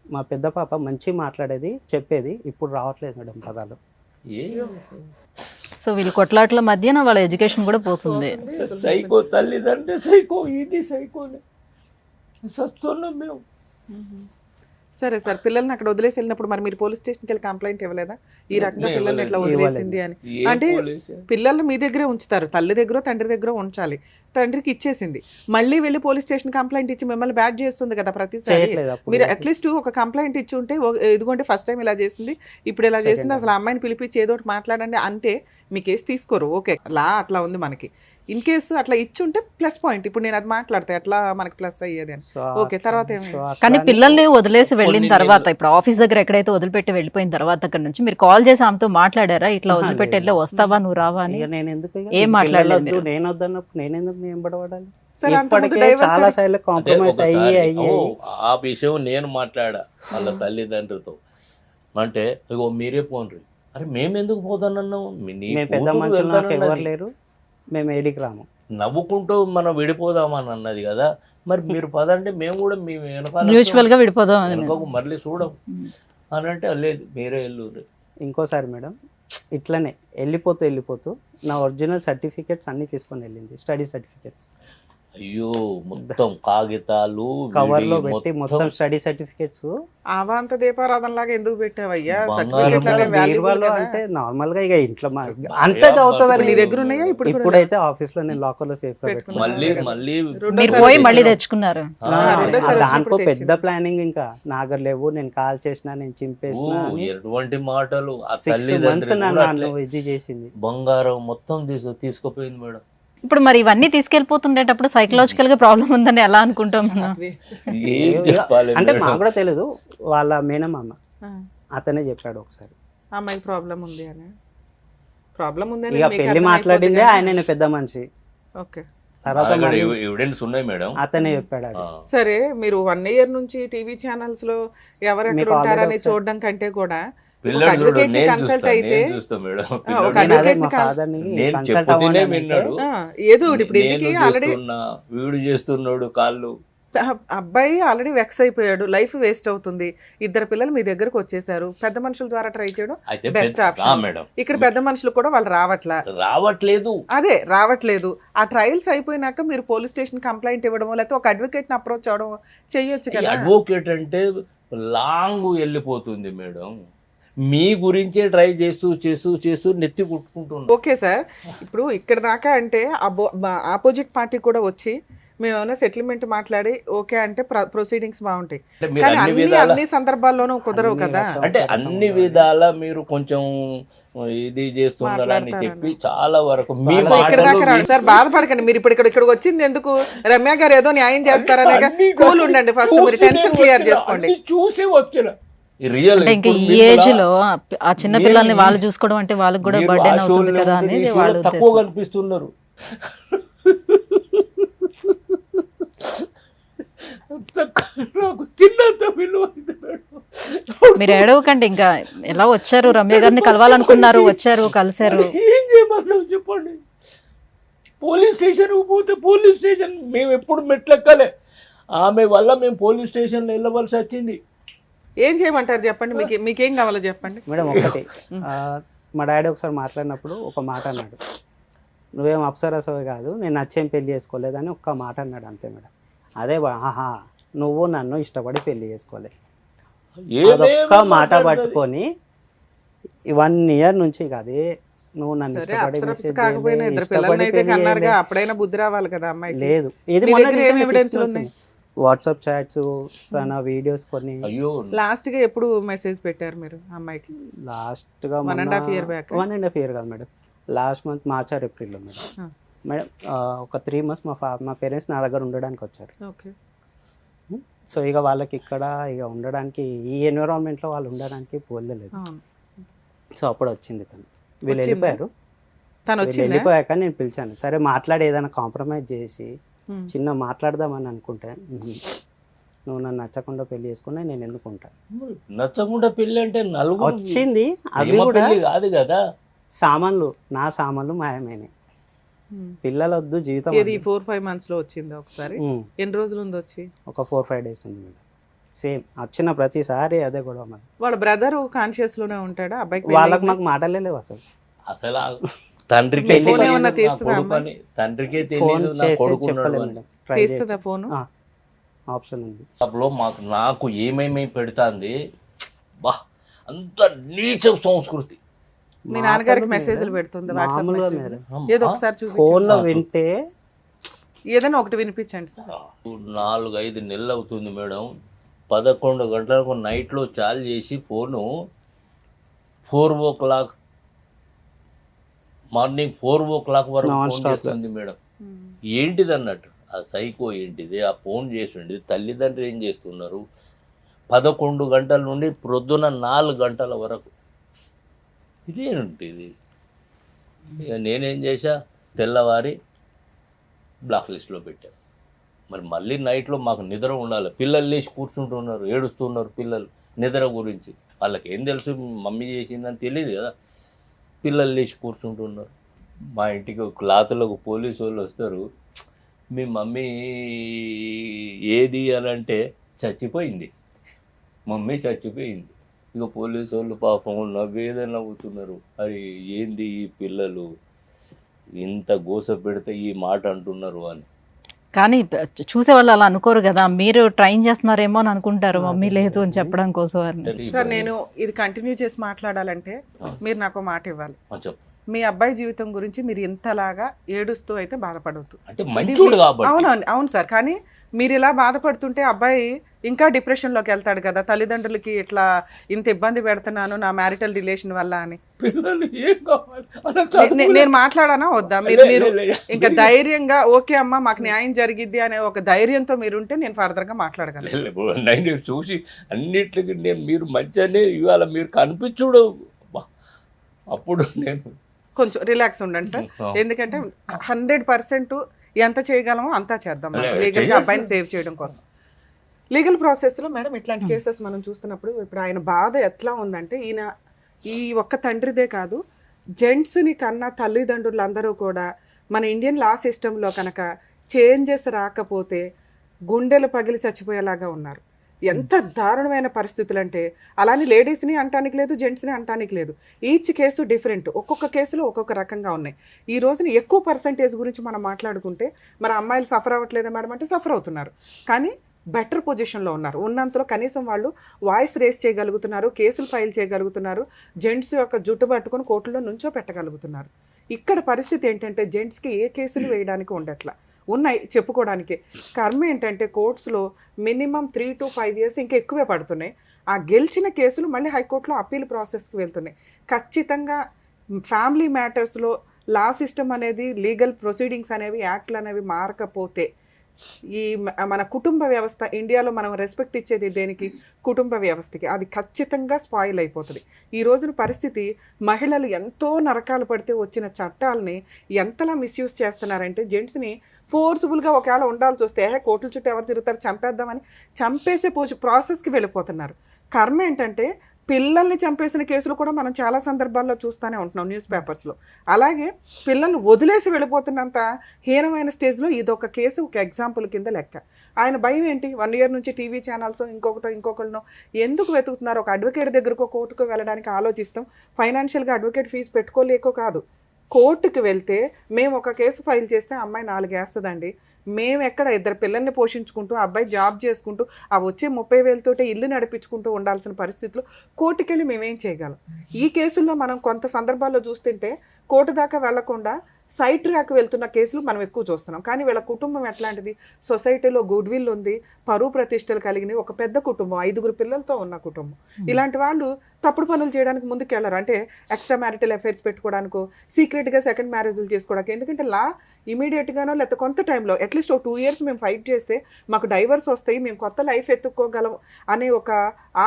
మా పెద్ద పాప మంచి మాట్లాడేది చెప్పేది, ఇప్పుడు రావట్లేదు మేడం పదాలు. ఏ సో వీళ్ళు కొట్లాట్ల మధ్యన వాళ్ళ ఎడ్యుకేషన్ కూడా పోతుంది. సైకో తల్లిదండ్రి సైకో, ఇది సైకోనే సస్తున్నాం మేము. సరే సార్, పిల్లల్ని అక్కడ వదిలేసి వెళ్ళినప్పుడు మరి మీరు పోలీస్ స్టేషన్కి వెళ్ళి కంప్లైంట్ ఇవ్వలేదా ఈ రకంగా పిల్లల్ని ఎట్లా వదిలేసింది అని? ఏ అంటే పోలీసు? పిల్లల్ని మీ దగ్గరే ఉంచుతారు, తల్లి దగ్గర తండ్రి దగ్గర ఉంచాలి. తండ్రికి ఇచ్చేసింది, మళ్ళీ వెళ్ళి పోలీస్ స్టేషన్ కంప్లైంట్ ఇచ్చి మిమ్మల్ని బ్యాడ్ చేస్తుంది కదా ప్రతిసారి. చేయట్లేదు అప్పుడు. మీరు అట్లీస్ట్ ఒక కంప్లైంట్ ఇచ్చి ఉంటే ఇదిగోంటే ఫస్ట్ టైం ఇలా చేసింది, ఇప్పుడు ఇలా చేసింది, అసలు ఆ అమ్మాయిని పిలిపించి ఏదో ఒకటి మాట్లాడండి అంటే మీ కేసు తీసుకోరు. ఓకే, లా అట్లా ఉంది మనకి. ఇన్ కేసు అట్లా ఇచ్చుంటే ప్లస్ పాయింట్. ఇప్పుడు నేను అది మాట్లాడితే ఎట్లా మనకి ప్లస్ అయ్యేది అని. సో ఓకే, తర్వాత ఏమైంది? సో కానీ అట్లా పిల్లల్ని వదిలేసి వెళ్ళిన కొన్ని తర్వాత ఇప్పుడు ఆఫీస్ దగ్గర ఎక్కడైతే వదిలిపెట్టి వెళ్ళిపోయిన తర్వాత అక్కడ నుంచి మీరు కాల్ చేసి ఆమెతో మాట్లాడారా? ఇట్లా వదిలిపెట్టి వెళ్ళి వస్తావా నువ్వు రావా అని? ఇక నేను ఎందుకు ఇక ఏం మాట్లాడలేదు పిల్లలు వద్దు, మీరు? నేను వద్దన్నప్పుడు నేను ఎందుకు నేను పడబడాలి? సరే, అంతకుముందు ఇప్పటికే divorce చాలా అయ్యి- సార్లు అదే కాంప్రమైజ్ ఒకసారి, అయ్యి ఆ విషయం నేను మాట్లాడా వాళ్ళ తల్లిదండ్రులతో. అంటే ఇగో మీరే పోన్రి. అరే మేము ఎందుకు పోతానన్నావు? మేము పెద్ద మనుషులు, నాకు ఎవరు లేరు, మేము ఏడికి రాము. నవ్వుకుంటూ మనం విడిపోదామని అన్నది కదా, మరి మీరు పదంటే మేము కూడా మీ వెనకాల మ్యూచువల్ గా విడిపోదాం అని వెనకకు మళ్ళీ చూడం అని అంటే లేదు మీరే వెళ్ళు. ఇంకోసారి మేడం ఇట్లనే వెళ్ళిపోతూ నా ఒరిజినల్ సర్టిఫికేట్స్ అన్నీ తీసుకొని వెళ్ళింది, స్టడీ సర్టిఫికేట్స్ అయ్యో మొత్తం కాగితాలు కవర్లో విడి పెట్టి మొత్తం స్టడీ సర్టిఫికేట్స్. ఆవాంత దీపారాధన లాగా ఎందుకు పెట్టావయ్యా? బంగారం సర్టిఫికెట్లు అనేవి valuable బీరువాలో కదా. అంటే నార్మల్ గా ఇక ఇంట్లో అంతే చదువుతుందని. నీ దగ్గర ఉన్నాయా ఇప్పుడు? ఇప్పుడైతే ఆఫీస్ లో నేను లాకర్ లో సేఫ్ గా పెట్టుకున్నా. పెట్టుకున్నాను. మళ్ళీ మీరు పోయి మళ్ళీ తెచ్చుకున్నారు. రెండోసారి దానికో వచ్చినప్పుడు పెద్ద ప్లానింగ్, ఇంకా నాగర్ లేవు, నేను కాల్ చేసిన, నేను చింపేసిన అని ఎటువంటి మాటలు ఆ 6 months తల్లిదండ్రులు కూడా నన్ను అట్లే ఇది చేసింది. బంగారం మొత్తం తీసుకుపోయింది మేడం. ఇప్పుడు మరి ఇవన్నీ తీసుకెళ్ళిపోతుండేటప్పుడు సైకలాజికల్ గా ప్రాబ్లం ఉందని ఎలా అనుకుంటాం మనం? ఏం చెప్పాలి అంటే మేడం? మాకు కూడా తెలియదు, వాళ్ళ మేనమామ ఆ, అతనే చెప్పాడు ఒకసారి. అమ్మాయికి ప్రాబ్లం ఉంది అని. ప్రాబ్లం ఉంది ఇక పెళ్లి మాట్లాడిందే ఆయన పెద్ద మనిషి, ఓకే. తర్వాత అక్కడ మళ్ళీ ఎవిడెన్స్ ఉన్నాయి మేడం. అతనే చెప్పాడు అది. ఆ. సరే, మీరు 1 year నుంచి టీవీ ఛానల్స్ లో ఎవరెక్కడ మీకు already ఉంటారని ఒకసారి- చూడడం కంటే కూడా పిల్లడు చూడు, advocate ని నేను consult చూస్తా, అయితే- నేను చూస్తా మేడం. ఒక పిల్లడు నేను అదే advocate మా ని కాదు. ఫాదర్ ని నేను కన్సల్ట్ చెప్పుతూనే అవ్వండి విన్నాడు. ఏదో ఒకటి ఇప్పుడు నేను ఎందుకు ఆల్రెడీ చేస్తున్నా, వీడు చేస్తున్నాడు కాళ్ళు. అబ్బాయి ఆల్రెడీ వెక్స్ అయిపోయాడు, లైఫ్ వేస్ట్ అవుతుంది. 2 పిల్లలు మీ దగ్గరకు వచ్చేసారు, పెద్ద మనుషుల ద్వారా ట్రై చేయడం అయితే బెస్ట్ ఆ ఆప్షన్. మేడం ఇక్కడ పెద్ద మనుషులు కూడా వాళ్ళు రావట్లేదు. అదే రావట్లేదు. ఆ ట్రయల్స్ అయిపోయినాక మీరు పోలీస్ స్టేషన్ కంప్లైంట్ ఇవ్వడమో లేకపోతే ఒక అడ్వకేట్ ని అప్రోచ్ అవడం చెయ్యొచ్చు కదా. అడ్వకేట్ అంటే లాంగ్ వెళ్ళిపోతుంది మేడం. మీ గురించే ట్రై చేస్తూ నెత్తి కుట్టుకుంటున్నాం. ఓకే సార్, ఇప్పుడు ఇక్కడ దాకా అంటే ఆపోజిట్ పార్టీ కూడా వచ్చి మేము ఏమైనా సెటిల్మెంట్ మాట్లాడి ఓకే అంటే ప్రొసీడింగ్స్ బాగుంటాయి. అంటే మీరు కానీ అన్ని విధాల అన్ని సందర్భాల్లోనూ కుదరవు కదా. అంటే అన్ని విధాల మీరు కొంచెం ఇది చేస్తున్నారని చెప్పి చాలా వరకు మీ సో ఇక్కడ దాకా మాటలు రాడు సార్, బాధపడకండి. మీరు ఇప్పుడు ఇక్కడికి వచ్చింది ఎందుకు? రమ్య గారు ఏదో న్యాయం చేస్తారనే అన్ని కూల్ ఉండండి. ఫస్ట్ మీరు టెన్షన్ క్లియర్ చేసుకోండి. అన్ని చూసి వచ్చిన రియల్ అంటే ఇంకా ఈ ఏజ్ లో ఆ చిన్న పిల్లల్ని వాళ్ళు చూసుకోవడం అంటే వాళ్ళకి కూడా బర్డెన్ అవుతుంది కదా అనేది వాళ్ళ తక్కువ ఉద్దేశం. కనిపిస్తున్నారు. నాకు చిన్నంత విలువ ఉంది మేడం. మీరు ఏడవకండి, ఇంకా ఎలా వచ్చారు? రమ్య గారిని కలవాలనుకున్నారు, వచ్చారు, కలిశారు. ఏం చేయమన్నావు చెప్పండి. పోలీస్ స్టేషన్ పోతే పోలీస్ స్టేషన్ మేము ఎప్పుడు మెట్లెక్కలే. ఆమె వల్ల మేము పోలీస్ స్టేషన్లో వెళ్ళవలసి వచ్చింది. ఏం చేయమంటారు చెప్పండి, మీకేం కావాలో చెప్పండి. మేడం ఒకటి, మా డాడీ ఒకసారి మాట్లాడినప్పుడు ఒక మాట అన్నాడు, నువ్వేం అప్సరసవి కాదు, నేను నచ్చేం పెళ్లి చేసుకోలేదని ఒక్క మాట అన్నాడు అంతే మేడం. అదే ఆహా, నువ్వు నన్ను ఇష్టపడి పెళ్లి చేసుకోలే, అదొక్క మాట పట్టుకొని 1 year నుంచి కాదే నువ్వు నన్ను సరే, ఇష్టపడి అప్సరస మెసేజ్ కాకపోయినా 2 పిల్లల్ని అయితే కన్నారుగా, అప్పుడైనా బుద్ధి రావాలి కదా అమ్మాయికి. లేదు. ఇది మీ మొన్న దగ్గర ఏం evidence ఉన్నాయి? వాట్సాప్ చాట్స్, తన వీడియోస్ కొన్ని. అయ్యో లాస్ట్ గా ఎప్పుడు మెసేజ్ పెట్టారు మీరు అమ్మాయికి? లాస్ట్ గా 1.5 year back. 1.5 year కాదు madam, last month March are ఏప్రిల్లో మేడం. మేడం ఒక 3 months మా పేరెంట్స్ నా దగ్గర ఉండడానికి వచ్చారు. ఓకే. సో ఇక వాళ్ళకి ఇక్కడ ఇక ఉండడానికి, ఈ ఎన్విరాన్మెంట్లో వాళ్ళు ఉండడానికి పోలేదు. అవును. సో అప్పుడు వచ్చింది తను, వీళ్ళు వచ్చిందా? వెళ్ళిపోయారు. తను వీళ్ళు వచ్చిందా? వెళ్ళిపోయాక నేను పిలిచాను, సరే మాట్లాడి ఏదైనా కాంప్రమైజ్ చేసి Hmm. చిన్న మాట్లాడదామని అనుకుంటే, నువ్వు నన్ను నచ్చకుండా పెళ్లి చేసుకున్నా నేను ఎందుకుంటా. నచ్చకుండా పెళ్లి అంటే నలుగురు వచ్చింది, అవి ప్రేమ కూడా పెళ్లి కాదు కదా. సామాన్లు, నా సామాన్లు మాయమైనాయి. Hmm. పిల్లలు వద్దు, జీవితం ఇది వద్దు. 4-5 months లో వచ్చిందా ఒకసారి? ఎన్ని రోజులు ఉంది వచ్చి? ఒక 4-5 days ఉంది మేడం. సేమ్ వచ్చిన ప్రతిసారి అదే గొడవ మరి. వాళ్ళ బ్రదర్ కాన్షియస్ లోనే ఉంటాడా? అబ్బాయికి వాళ్ళకి పెళ్ళి మాకు మాటలే లేవు అసలు. అసలు తండ్రికి మీ ఫోన్ తెలియదు, ఏమన్నా నా తీస్తుందా కొడుకని. తండ్రికి ఫోన్ తెలియదు నా చేసి కొడుకున్నాడు చెప్పలేదు అని. మేడం, ట్రై తీస్తుందా ఫోన్? ఆప్షన్ ఉంది. అప్పుడు నాకు ఏమేమి పెడుతుంది బా, అంత నీచ సంస్కృతి. మీ నాన్నగారికి మెసేజ్లు పెడుతుంది వాట్సాప్ మామూలుగా మెసేజ్? మేడం, ఏదో ఒకసారి చూపించండి. ఫోన్ లో వింటే ఏదైనా ఒకటి వినిపించండి సార్. 4-5 నెలలు అవుతుంది మేడం. 11 గంటలకు నైట్లో చార్జ్ చేసి ఫోను 4 o'clock మార్నింగ్ 4 o'clock వరకు Non ఫోన్ stop. చేస్తుంది మేడం. ఏంటిది అన్నట్టు ఆ సైకో ఏంటిది, ఆ ఫోన్ చేసింది. తల్లిదండ్రులు ఏం చేస్తున్నారు? 11 గంటల నుండి ప్రొద్దున 4 గంటల వరకు ఇదేంటిది? ఇక నేనేం చేశా, తెల్లవారి బ్లాక్ లిస్ట్లో పెట్టాను. మరి మళ్ళీ నైట్లో మాకు నిద్ర ఉండాలి. పిల్లలు లేచి కూర్చుంటున్నారు, ఏడుస్తున్నారు పిల్లలు నిద్ర గురించి. వాళ్ళకి ఏం తెలుసు మమ్మీ చేసిందని తెలియదు కదా. పిల్లలు లేచి కూర్చుంటున్నారు. మా ఇంటికి క్లాతులకు పోలీసు వాళ్ళు వస్తారు, మీ మమ్మీ ఏది అని అంటే చచ్చిపోయింది, మమ్మీ చచ్చిపోయింది. ఇక పోలీసు వాళ్ళు పాపం నవ్వేదే నవ్వుతున్నారు. అరే ఏంది ఈ పిల్లలు ఇంత గోస పెడితే ఈ మాట అంటున్నారు అని. కానీ చూసేవాళ్ళు అలా అనుకోరు కదా, మీరు ట్రైన్ చేస్తున్నారేమో అని అనుకుంటారు మమ్మీ లేదు అని చెప్పడం కోసం అని. అంటే సార్ నేను ఇది కంటిన్యూ చేసి మాట్లాడాలంటే మీరు నాకు మాట ఇవ్వాలి. చెప్పు. మీ అబ్బాయి జీవితం గురించి మీరు ఇంతలాగా ఏడుస్తూ అయితే బాధపడవద్దు. అంటే మంచోడు కాబట్టి. అవును సార్, కానీ మీరు ఇలా బాధపడుతుంటే అబ్బాయి ఇంకా డిప్రెషన్లోకి వెళ్తాడు కదా, తల్లిదండ్రులకి ఇట్లా ఇంత ఇబ్బంది పెడుతున్నాను నా మ్యారిటల్ రిలేషన్ వల్ల అని. పిల్లలు ఏం కావాలి నేను మాట్లాడానా వద్దా? మీరు ఇంకా ధైర్యంగా ఓకే అమ్మా మాకు న్యాయం జరిగిద్ది అనే ఒక ధైర్యంతో మీరుంటే నేను ఫర్దర్ గా మాట్లాడగలను. నేను చూసి అన్నిటికి మీరు మంచిగానే ఇవాళ మీరు కనిపించుడు అప్పుడు నేను కొంచెం రిలాక్స్ ఉండండి సార్, ఎందుకంటే 100% ఎంత చేయగలమో అంతా చేద్దాం లీగల్గా అబ్బాయిని సేవ్ చేయడం కోసం. లీగల్ ప్రాసెస్లో మేడం ఇట్లాంటి కేసెస్ మనం చూస్తున్నప్పుడు ఇప్పుడు ఆయన బాధ ఎట్లా ఉందంటే, ఈయన ఈ ఒక్క తండ్రిదే కాదు జెంట్స్ని కన్నా తల్లిదండ్రులు అందరూ కూడా మన ఇండియన్ లా సిస్టంలో కనుక చేంజెస్ రాకపోతే గుండెలు పగిలి చచ్చిపోయేలాగా ఉన్నారు. ఎంత దారుణమైన పరిస్థితులు అంటే, అలానే లేడీస్ని అంటానికి లేదు, జెంట్స్ని అంటానికి లేదు. ఈచ్ కేసు డిఫరెంట్, ఒక్కొక్క కేసులో ఒక్కొక్క రకంగా ఉన్నాయి. ఈ రోజున ఎక్కువ పర్సంటేజ్ గురించి మనం మాట్లాడుకుంటే మన అమ్మాయిలు సఫర్ అవ్వట్లేదా మేడం అంటే సఫర్ అవుతున్నారు, కానీ బెటర్ పొజిషన్లో ఉన్నారు. ఉన్నంతలో కనీసం వాళ్ళు వాయిస్ రేస్ చేయగలుగుతున్నారు, కేసులు ఫైల్ చేయగలుగుతున్నారు, జెంట్స్ యొక్క జుట్టు పట్టుకొని కోర్టులో నుంచో పెట్టగలుగుతున్నారు. ఇక్కడ పరిస్థితి ఏంటంటే జెంట్స్కి ఏ కేసులు వేయడానికి ఉండట్లా, ఉన్నాయి చెప్పుకోవడానికి. కర్మ ఏంటంటే కోర్ట్స్లో మినిమం 3 to 5 years ఇంకా ఎక్కువే పడుతున్నాయి. ఆ గెలిచిన కేసులు మళ్ళీ హైకోర్టులో అప్పీల్ ప్రాసెస్కి వెళ్తున్నాయి. ఖచ్చితంగా ఫ్యామిలీ మ్యాటర్స్లో లా సిస్టమ్ అనేది, లీగల్ ప్రొసీడింగ్స్ అనేవి, యాక్ట్లు అనేవి మారకపోతే ఈ మన కుటుంబ వ్యవస్థ ఇండియాలో మనం రెస్పెక్ట్ ఇచ్చేది దేనికి? కుటుంబ వ్యవస్థకి. అది ఖచ్చితంగా స్పాయిల్ అయిపోతుంది. ఈ రోజున పరిస్థితి మహిళలు ఎంతో నరకాలు పడితే వచ్చిన చట్టాలని ఎంతలా మిస్యూజ్ చేస్తున్నారంటే జెంట్స్ని ఫోర్స్ఫుల్గా ఒకవేళ ఉండాల్సి వస్తే కోర్టుల చుట్టూ ఎవరు తిరుగుతారు చంపేద్దామని చంపేసే ప్రాసెస్కి వెళ్ళిపోతున్నారు. కర్మ ఏంటంటే పిల్లల్ని చంపేసిన కేసులు కూడా మనం చాలా సందర్భాల్లో చూస్తూనే ఉంటున్నాం న్యూస్ పేపర్స్లో. అలాగే పిల్లల్ని వదిలేసి వెళ్ళిపోతున్నంత హీనమైన స్టేజ్లో ఇదొక కేసు, ఒక ఎగ్జాంపుల్ కింద లెక్క. ఆయన భయం ఏంటి? 1 year నుంచి టీవీ ఛానల్స్ ఇంకొకరినో ఎందుకు వెతుకుతున్నారు? ఒక అడ్వకేట్ దగ్గరకు కోర్టుకు వెళ్ళడానికి ఆలోచిస్తాం. ఫైనాన్షియల్గా అడ్వకేట్ ఫీజు పెట్టుకోలేకో కాదు, కోర్టుకు వెళ్తే మేము ఒక కేసు ఫైల్ చేస్తే అమ్మాయి 4 వేస్తుందండి. మేము ఎక్కడ 2 పిల్లల్ని పోషించుకుంటూ అబ్బాయి జాబ్ చేసుకుంటూ ఆ వచ్చే 30,000 ఇల్లు నడిపించుకుంటూ ఉండాల్సిన పరిస్థితులు కోర్టుకెళ్ళి మేమేం చేయగలం? ఈ కేసుల్లో మనం కొంత సందర్భాల్లో చూస్తుంటే కోర్టు దాకా వెళ్లకుండా సైడ్ ట్రాక్ వెళ్తున్న కేసులు మనం ఎక్కువ చూస్తున్నాం. కానీ వీళ్ళ కుటుంబం ఎట్లాంటిది? సొసైటీలో గుడ్ విల్ ఉంది, పరువు ప్రతిష్టలు కలిగిన ఒక పెద్ద కుటుంబం, 5 పిల్లలతో ఉన్న కుటుంబం. ఇలాంటి వాళ్ళు తప్పుడు పనులు చేయడానికి ముందుకెళ్ళరు. అంటే ఎక్స్ట్రా మ్యారిటల్ అఫైర్స్ పెట్టుకోవడానికో, సీక్రెట్గా సెకండ్ మ్యారేజ్లు చేసుకోవడానికి. ఎందుకంటే లా ఇమీడియట్గానో లేకపోతే కొంత టైంలో అట్లీస్ట్ 2 years మేము ఫైట్ చేస్తే మాకు డైవర్స్ వస్తాయి, మేము కొత్త లైఫ్ ఎత్తుక్కోగలం అనే ఒక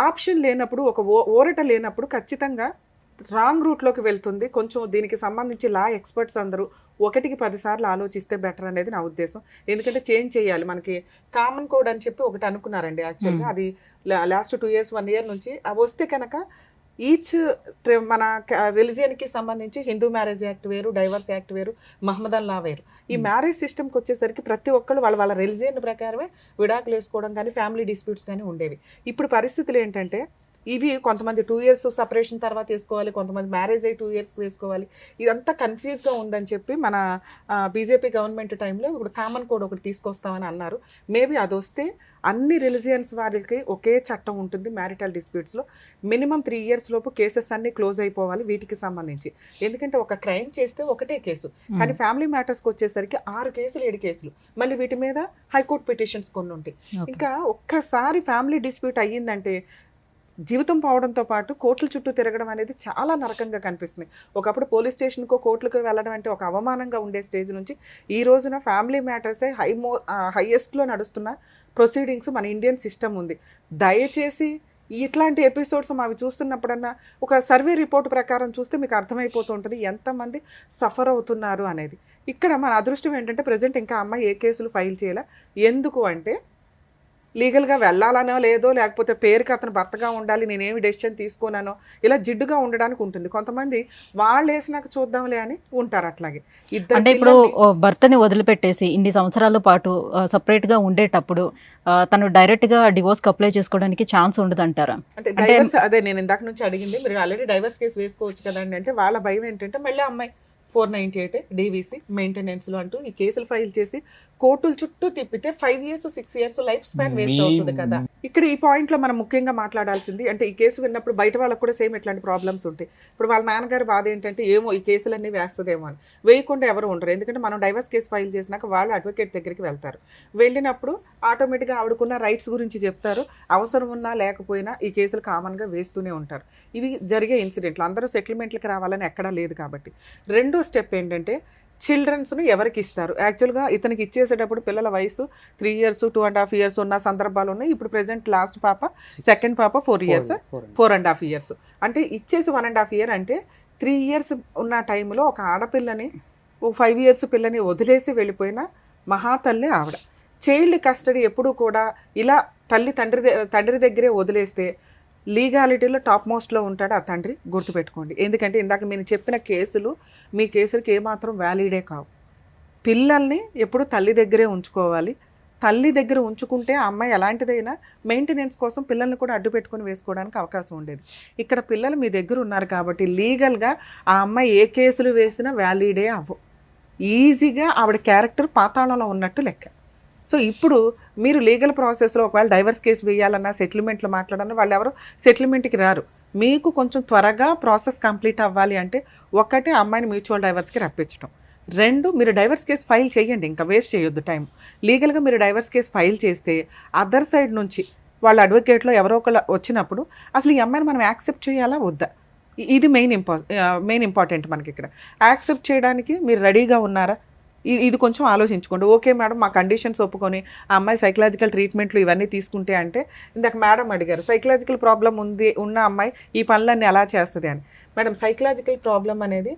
ఆప్షన్ లేనప్పుడు, ఒక ఊరట లేనప్పుడు ఖచ్చితంగా రాంగ్ రూట్లోకి వెళ్తుంది. కొంచెం దీనికి సంబంధించి లా ఎక్స్పర్ట్స్ అందరూ 1కి 10 సార్లు ఆలోచిస్తే బెటర్ అనేది నా ఉద్దేశం. ఎందుకంటే చేంజ్ చేయాలి. మనకి కామన్ కోడ్ అని చెప్పి ఒకటి అనుకున్నారండి యాక్చువల్గా, అది లాస్ట్ 2 years 1 year నుంచి అవి వస్తే కనుక ఈచ్ మన రిలీజియన్కి సంబంధించి హిందూ మ్యారేజ్ యాక్ట్ వేరు, డైవర్స్ యాక్ట్ వేరు, మహమ్మదన్ లా వేరు. ఈ మ్యారేజ్ సిస్టమ్కి వచ్చేసరికి ప్రతి ఒక్కళ్ళు వాళ్ళ రిలీజియన్ ప్రకారమే విడాకులు వేసుకోవడం కానీ ఫ్యామిలీ డిస్ప్యూట్స్ కానీ ఉండేవి. ఇప్పుడు పరిస్థితులు ఏంటంటే ఇవి కొంతమంది 2 years సపరేషన్ తర్వాత వేసుకోవాలి, కొంతమంది మ్యారేజ్ అయ్యి 2 yearsకి వేసుకోవాలి. ఇదంతా కన్ఫ్యూజ్గా ఉందని చెప్పి మన బీజేపీ గవర్నమెంట్ టైంలో ఇప్పుడు కామన్ కోడ్ ఒకటి తీసుకొస్తామని అన్నారు. మేబీ అది వస్తే అన్ని రిలీజియన్స్ వారికి ఒకే చట్టం ఉంటుంది మ్యారిటల్ డిస్ప్యూట్స్లో. మినిమం 3 years లోపు కేసెస్ అన్నీ క్లోజ్ అయిపోవాలి వీటికి సంబంధించి. ఎందుకంటే ఒక క్రైమ్ చేస్తే ఒకటే కేసు, కానీ ఫ్యామిలీ మ్యాటర్స్కి వచ్చేసరికి 6 కేసులు 7 కేసులు, మళ్ళీ వీటి మీద హైకోర్టు పిటిషన్స్ కొన్ని ఉంటాయి. ఇంకా ఒక్కసారి ఫ్యామిలీ డిస్ప్యూట్ అయ్యిందంటే జీవితం పోవడంతో పాటు కోర్టుల చుట్టూ తిరగడం అనేది చాలా నరకంగా కనిపిస్తుంది. ఒకప్పుడు పోలీస్ స్టేషన్కో కోర్టులకు వెళ్ళడం అంటే ఒక అవమానంగా ఉండే స్టేజ్ నుంచి ఈ రోజున ఫ్యామిలీ మ్యాటర్సే హైయెస్ట్లో నడుస్తున్న ప్రొసీడింగ్స్ మన ఇండియన్ సిస్టమ్ ఉంది. దయచేసి ఇట్లాంటి ఎపిసోడ్స్ అవి చూస్తున్నప్పుడన్నా ఒక సర్వే రిపోర్ట్ ప్రకారం చూస్తే మీకు అర్థమైపోతూ ఉంటుంది ఎంతమంది సఫర్ అవుతున్నారు అనేది. ఇక్కడ మన అదృష్టం ఏంటంటే ప్రజెంట్ ఇంకా అమ్మాయి ఏ కేసులు ఫైల్ చేయాల. ఎందుకు అంటే లీగల్గా వెళ్ళాలనో లేదో, లేకపోతే పేరుకి అతను భర్తగా ఉండాలి, నేనేమి డెసిషన్ తీసుకోనానో, ఇలా జిడ్డుగా ఉండడానికి ఉంటుంది. కొంతమంది వాళ్ళు వేసినాక చూద్దాంలే అని ఉంటారు అట్లాగే. అంటే ఇప్పుడు భర్తని వదిలిపెట్టేసి ఇన్ని సంవత్సరాల పాటు separate గా ఉండేటప్పుడు తను డైరెక్ట్ గా డివోర్స్ కి అప్లై చేసుకోవడానికి ఛాన్స్ ఉండదంటారా? అంటే డైవర్స్, అదే నేను ఇందాక నుంచి అడిగింది, మీరు ఆల్రెడీ డైవర్స్ కేసు వేసుకోవచ్చు కదండి అంటే, వాళ్ళ భయం ఏంటంటే మళ్ళీ అమ్మాయి 498 DVC మెయింటెనెన్స్లో అంటూ ఈ కేసులు ఫైల్ చేసి కోర్టుల చుట్టూ తిప్పితే 5 years 6 years life span waste అవుతుంది కదా. ఇక్కడ ఈ పాయింట్లో మనం ముఖ్యంగా మాట్లాడాల్సింది అంటే, ఈ కేసు విన్నప్పుడు బయట వాళ్ళకు కూడా సేమ్ ఇట్లాంటి ప్రాబ్లమ్స్ ఉంటాయి. ఇప్పుడు వాళ్ళ నాన్నగారి బాధ ఏంటంటే, ఏమో ఈ కేసులన్నీ వేస్తుందేమో అని. వేయకుండా ఎవరు ఉండరు, ఎందుకంటే మనం డైవర్స్ కేసు ఫైల్ చేసినాక వాళ్ళు అడ్వకేట్ దగ్గరికి వెళ్తారు. వెళ్ళినప్పుడు ఆటోమేటిక్గా ఆవిడకున్న రైట్స్ గురించి చెప్తారు. అవసరం ఉన్నా లేకపోయినా ఈ కేసులు కామన్గా వేస్తూనే ఉంటారు. ఇవి జరిగే ఇన్సిడెంట్లు, అందరూ సెటిల్మెంట్లకు రావాలని ఎక్కడా లేదు కాబట్టి. రెండో స్టెప్ ఏంటంటే, చిల్డ్రన్స్ను ఎవరికి ఇస్తారు. యాక్చువల్గా ఇతనికి ఇచ్చేసేటప్పుడు పిల్లల వయసు 3 years 2.5 years ఉన్న సందర్భాలు ఉన్నాయి. ఇప్పుడు ప్రెసెంట్ లాస్ట్ పాప, సెకండ్ పాప 4 years 4.5 years. అంటే ఇచ్చేసి 1.5 year అంటే 3 years ఉన్న టైంలో ఒక ఆడపిల్లని, 5 years పిల్లని వదిలేసి వెళ్ళిపోయిన మహాతల్లి ఆవిడ. చైల్డ్ కస్టడీ ఎప్పుడు కూడా ఇలా తండ్రి దగ్గరే వదిలేస్తే లీగాలిటీలో టాప్ మోస్ట్లో ఉంటాడు ఆ తండ్రి, గుర్తుపెట్టుకోండి. ఎందుకంటే ఇందాక మీరు చెప్పిన కేసులు మీ కేసులకి ఏమాత్రం వ్యాలిడే కావు. పిల్లల్ని ఎప్పుడు తల్లి దగ్గరే ఉంచుకోవాలి. తల్లి దగ్గర ఉంచుకుంటే ఆ అమ్మాయి ఎలాంటిదైనా మెయింటెనెన్స్ కోసం పిల్లల్ని కూడా అడ్డు పెట్టుకొని వేసుకోవడానికి అవకాశం ఉండేది. ఇక్కడ పిల్లలు మీ దగ్గర ఉన్నారు కాబట్టి లీగల్గా ఆ అమ్మాయి ఏ కేసులు వేసినా వ్యాలిడే అవ్వవు. ఈజీగా ఆవిడ క్యారెక్టర్ పాతాళంలో ఉన్నట్టు లెక్క. సో ఇప్పుడు మీరు లీగల్ ప్రాసెస్లో ఒకవేళ డైవర్స్ కేసు వేయాలన్నా, సెటిల్మెంట్లు మాట్లాడన్నా, వాళ్ళు ఎవరు సెటిల్మెంట్కి రారు. మీకు కొంచెం త్వరగా ప్రాసెస్ కంప్లీట్ అవ్వాలి అంటే, ఒకటి అమ్మాయిని మ్యూచువల్ డైవర్స్కి రప్పించడం, 2 మీరు డైవర్స్ కేసు ఫైల్ చేయండి, ఇంకా వేస్ట్ చేయొద్దు టైం. లీగల్గా మీరు డైవర్స్ కేసు ఫైల్ చేస్తే అదర్ సైడ్ నుంచి వాళ్ళ అడ్వకేట్లో ఎవరో ఒకళ్ళు వచ్చినప్పుడు అసలు ఈ అమ్మాయిని మనం యాక్సెప్ట్ చేయాలా వద్దా, ఇది మెయిన్ ఇంపార్టెంట్ మనకి. ఇక్కడ యాక్సెప్ట్ చేయడానికి మీరు రెడీగా ఉన్నారా, ఇది కొంచెం ఆలోచించుకోండి. ఓకే మేడం, మా కండిషన్స్ ఒప్పుకొని ఆ అమ్మాయి సైకలాజికల్ ట్రీట్మెంట్లు ఇవన్నీ తీసుకుంటే అంటే, ఇందాక మేడం అడిగారు సైకలాజికల్ ప్రాబ్లం ఉన్న అమ్మాయి ఈ పనులన్నీ ఎలా చేస్తుంది అని. మేడం, సైకలాజికల్ ప్రాబ్లం అనేది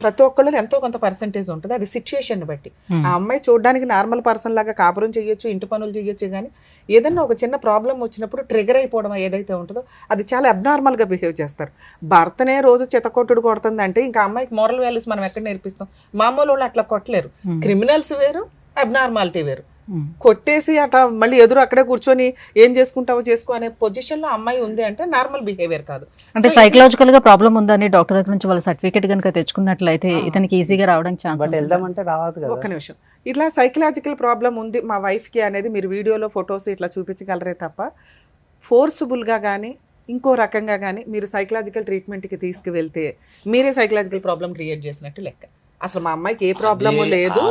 ప్రతి ఒక్కళ్ళు ఎంతో కొంత పర్సంటేజ్ ఉంటుంది, అది సిచ్యుయేషన్ బట్టి. ఆ అమ్మాయి చూడడానికి నార్మల్ పర్సన్ లాగా కాపురం చేయొచ్చు, ఇంటి పనులు చేయొచ్చు, కానీ ఏదన్నా ఒక చిన్న ప్రాబ్లం వచ్చినప్పుడు ట్రిగర్ అయిపోవడం ఏదైతే ఉంటుందో అది చాలా అబ్నార్మల్గా బిహేవ్ చేస్తారు. భర్తనే రోజు చెత్తకొట్టుడు కొడుతుందంటే ఇంకా అమ్మాయికి మోరల్ వాల్యూస్ మనం ఎక్కడ నేర్పిస్తాం? మామూలు వాళ్ళు అట్లా కొట్టలేరు. క్రిమినల్స్ వేరు, అబ్నార్మాలిటీ వేరు. కొట్టేసి అట్లా మళ్ళీ ఎదురు అక్కడే కూర్చొని ఏం చేసుకుంటావో చేసుకో అనే పొజిషన్లో అమ్మాయి ఉంది అంటే నార్మల్ బిహేవియర్ కాదు. అంటే సైకలాజికల్ గా ప్రాబ్లం ఉందని డాక్టర్ దగ్గర నుంచి వాళ్ళ సర్టిఫికేట్ కనుక తెచ్చుకున్నట్లయితే ఇతనికి ఈజీగా రావడానికి ఛాన్స్. బట్ వెళ్దామంటే రావద్దు కదా. ఒక్క నిమిషం, ఇట్లా సైకలాజికల్ ప్రాబ్లం ఉంది మా వైఫ్కి అనేది మీరు వీడియోలో ఫొటోస్ ఇట్లా చూపించగలరే తప్ప, ఫోర్స్ఫుల్గా కానీ ఇంకో రకంగా కానీ మీరు సైకలాజికల్ ట్రీట్మెంట్కి తీసుకువెళ్తే మీరే సైకలాజికల్ ప్రాబ్లం క్రియేట్ చేసినట్టు లెక్క. అసలు మా అమ్మాయికి ఏ ప్రాబ్లము లేదు,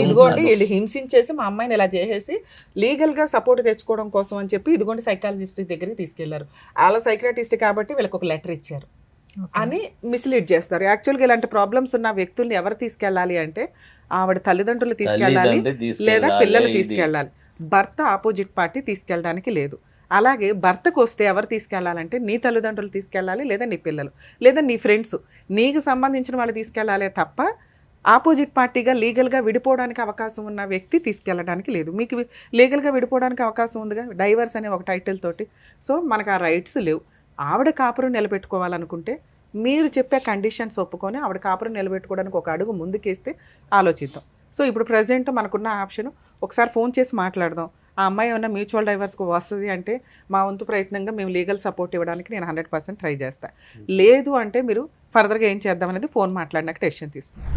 ఇదిగోండి వీళ్ళు హింసించేసి మా అమ్మాయిని ఇలా చేసేసి లీగల్గా సపోర్ట్ తెచ్చుకోవడం కోసం అని చెప్పి ఇదిగోండి సైకాలజిస్ట్ దగ్గరికి తీసుకెళ్లారు. వాళ్ళ సైకియాట్రిస్ట్ కాబట్టి వీళ్ళకి ఒక లెటర్ ఇచ్చారు అని మిస్లీడ్ చేస్తారు. యాక్చువల్గా ఇలాంటి ప్రాబ్లమ్స్ ఉన్న వ్యక్తుల్ని ఎవరు తీసుకెళ్ళాలి అంటే, ఆవిడ తల్లిదండ్రులు తీసుకెళ్ళాలి లేదా పిల్లలు తీసుకెళ్ళాలి. భర్త ఆపోజిట్ పార్టీ తీసుకెళ్ళడానికి లేదు. అలాగే భర్తకు వస్తే ఎవరు తీసుకెళ్లాలంటే, నీ తల్లిదండ్రులు తీసుకెళ్ళాలి, లేదా నీ పిల్లలు, లేదా నీ ఫ్రెండ్స్, నీకు సంబంధించిన వాళ్ళు తీసుకెళ్ళాలి తప్ప ఆపోజిట్ పార్టీగా లీగల్గా విడిపోవడానికి అవకాశం ఉన్న వ్యక్తి తీసుకెళ్ళడానికి లేదు. మీకు లీగల్గా విడిపోవడానికి అవకాశం ఉందిగా డైవర్స్ అనే ఒక టైటిల్ తోటి. సో మనకు ఆ రైట్స్ లేవు. ఆవిడ కాపురం నిలబెట్టుకోవాలనుకుంటే మీరు చెప్పే కండిషన్స్ ఒప్పుకొని ఆవిడ కాపురం నిలబెట్టుకోవడానికి ఒక అడుగు ముందుకేస్తే ఆలోచిద్దాం. సో ఇప్పుడు ప్రజెంట్ మనకున్న ఆప్షన్ ఒకసారి ఫోన్ చేసి మాట్లాడదాం. ఆ అమ్మాయి ఏమన్నా మ్యూచువల్ డైవర్స్కి వస్తుంది అంటే మా వంతు ప్రయత్నంగా మేము లీగల్ సపోర్ట్ ఇవ్వడానికి నేను 100% ట్రై చేస్తాను. లేదు అంటే మీరు ఫర్దర్గా ఏం చేద్దాం అనేది ఫోన్ మాట్లాడినాక డెసిషన్ తీసుకుంటాం.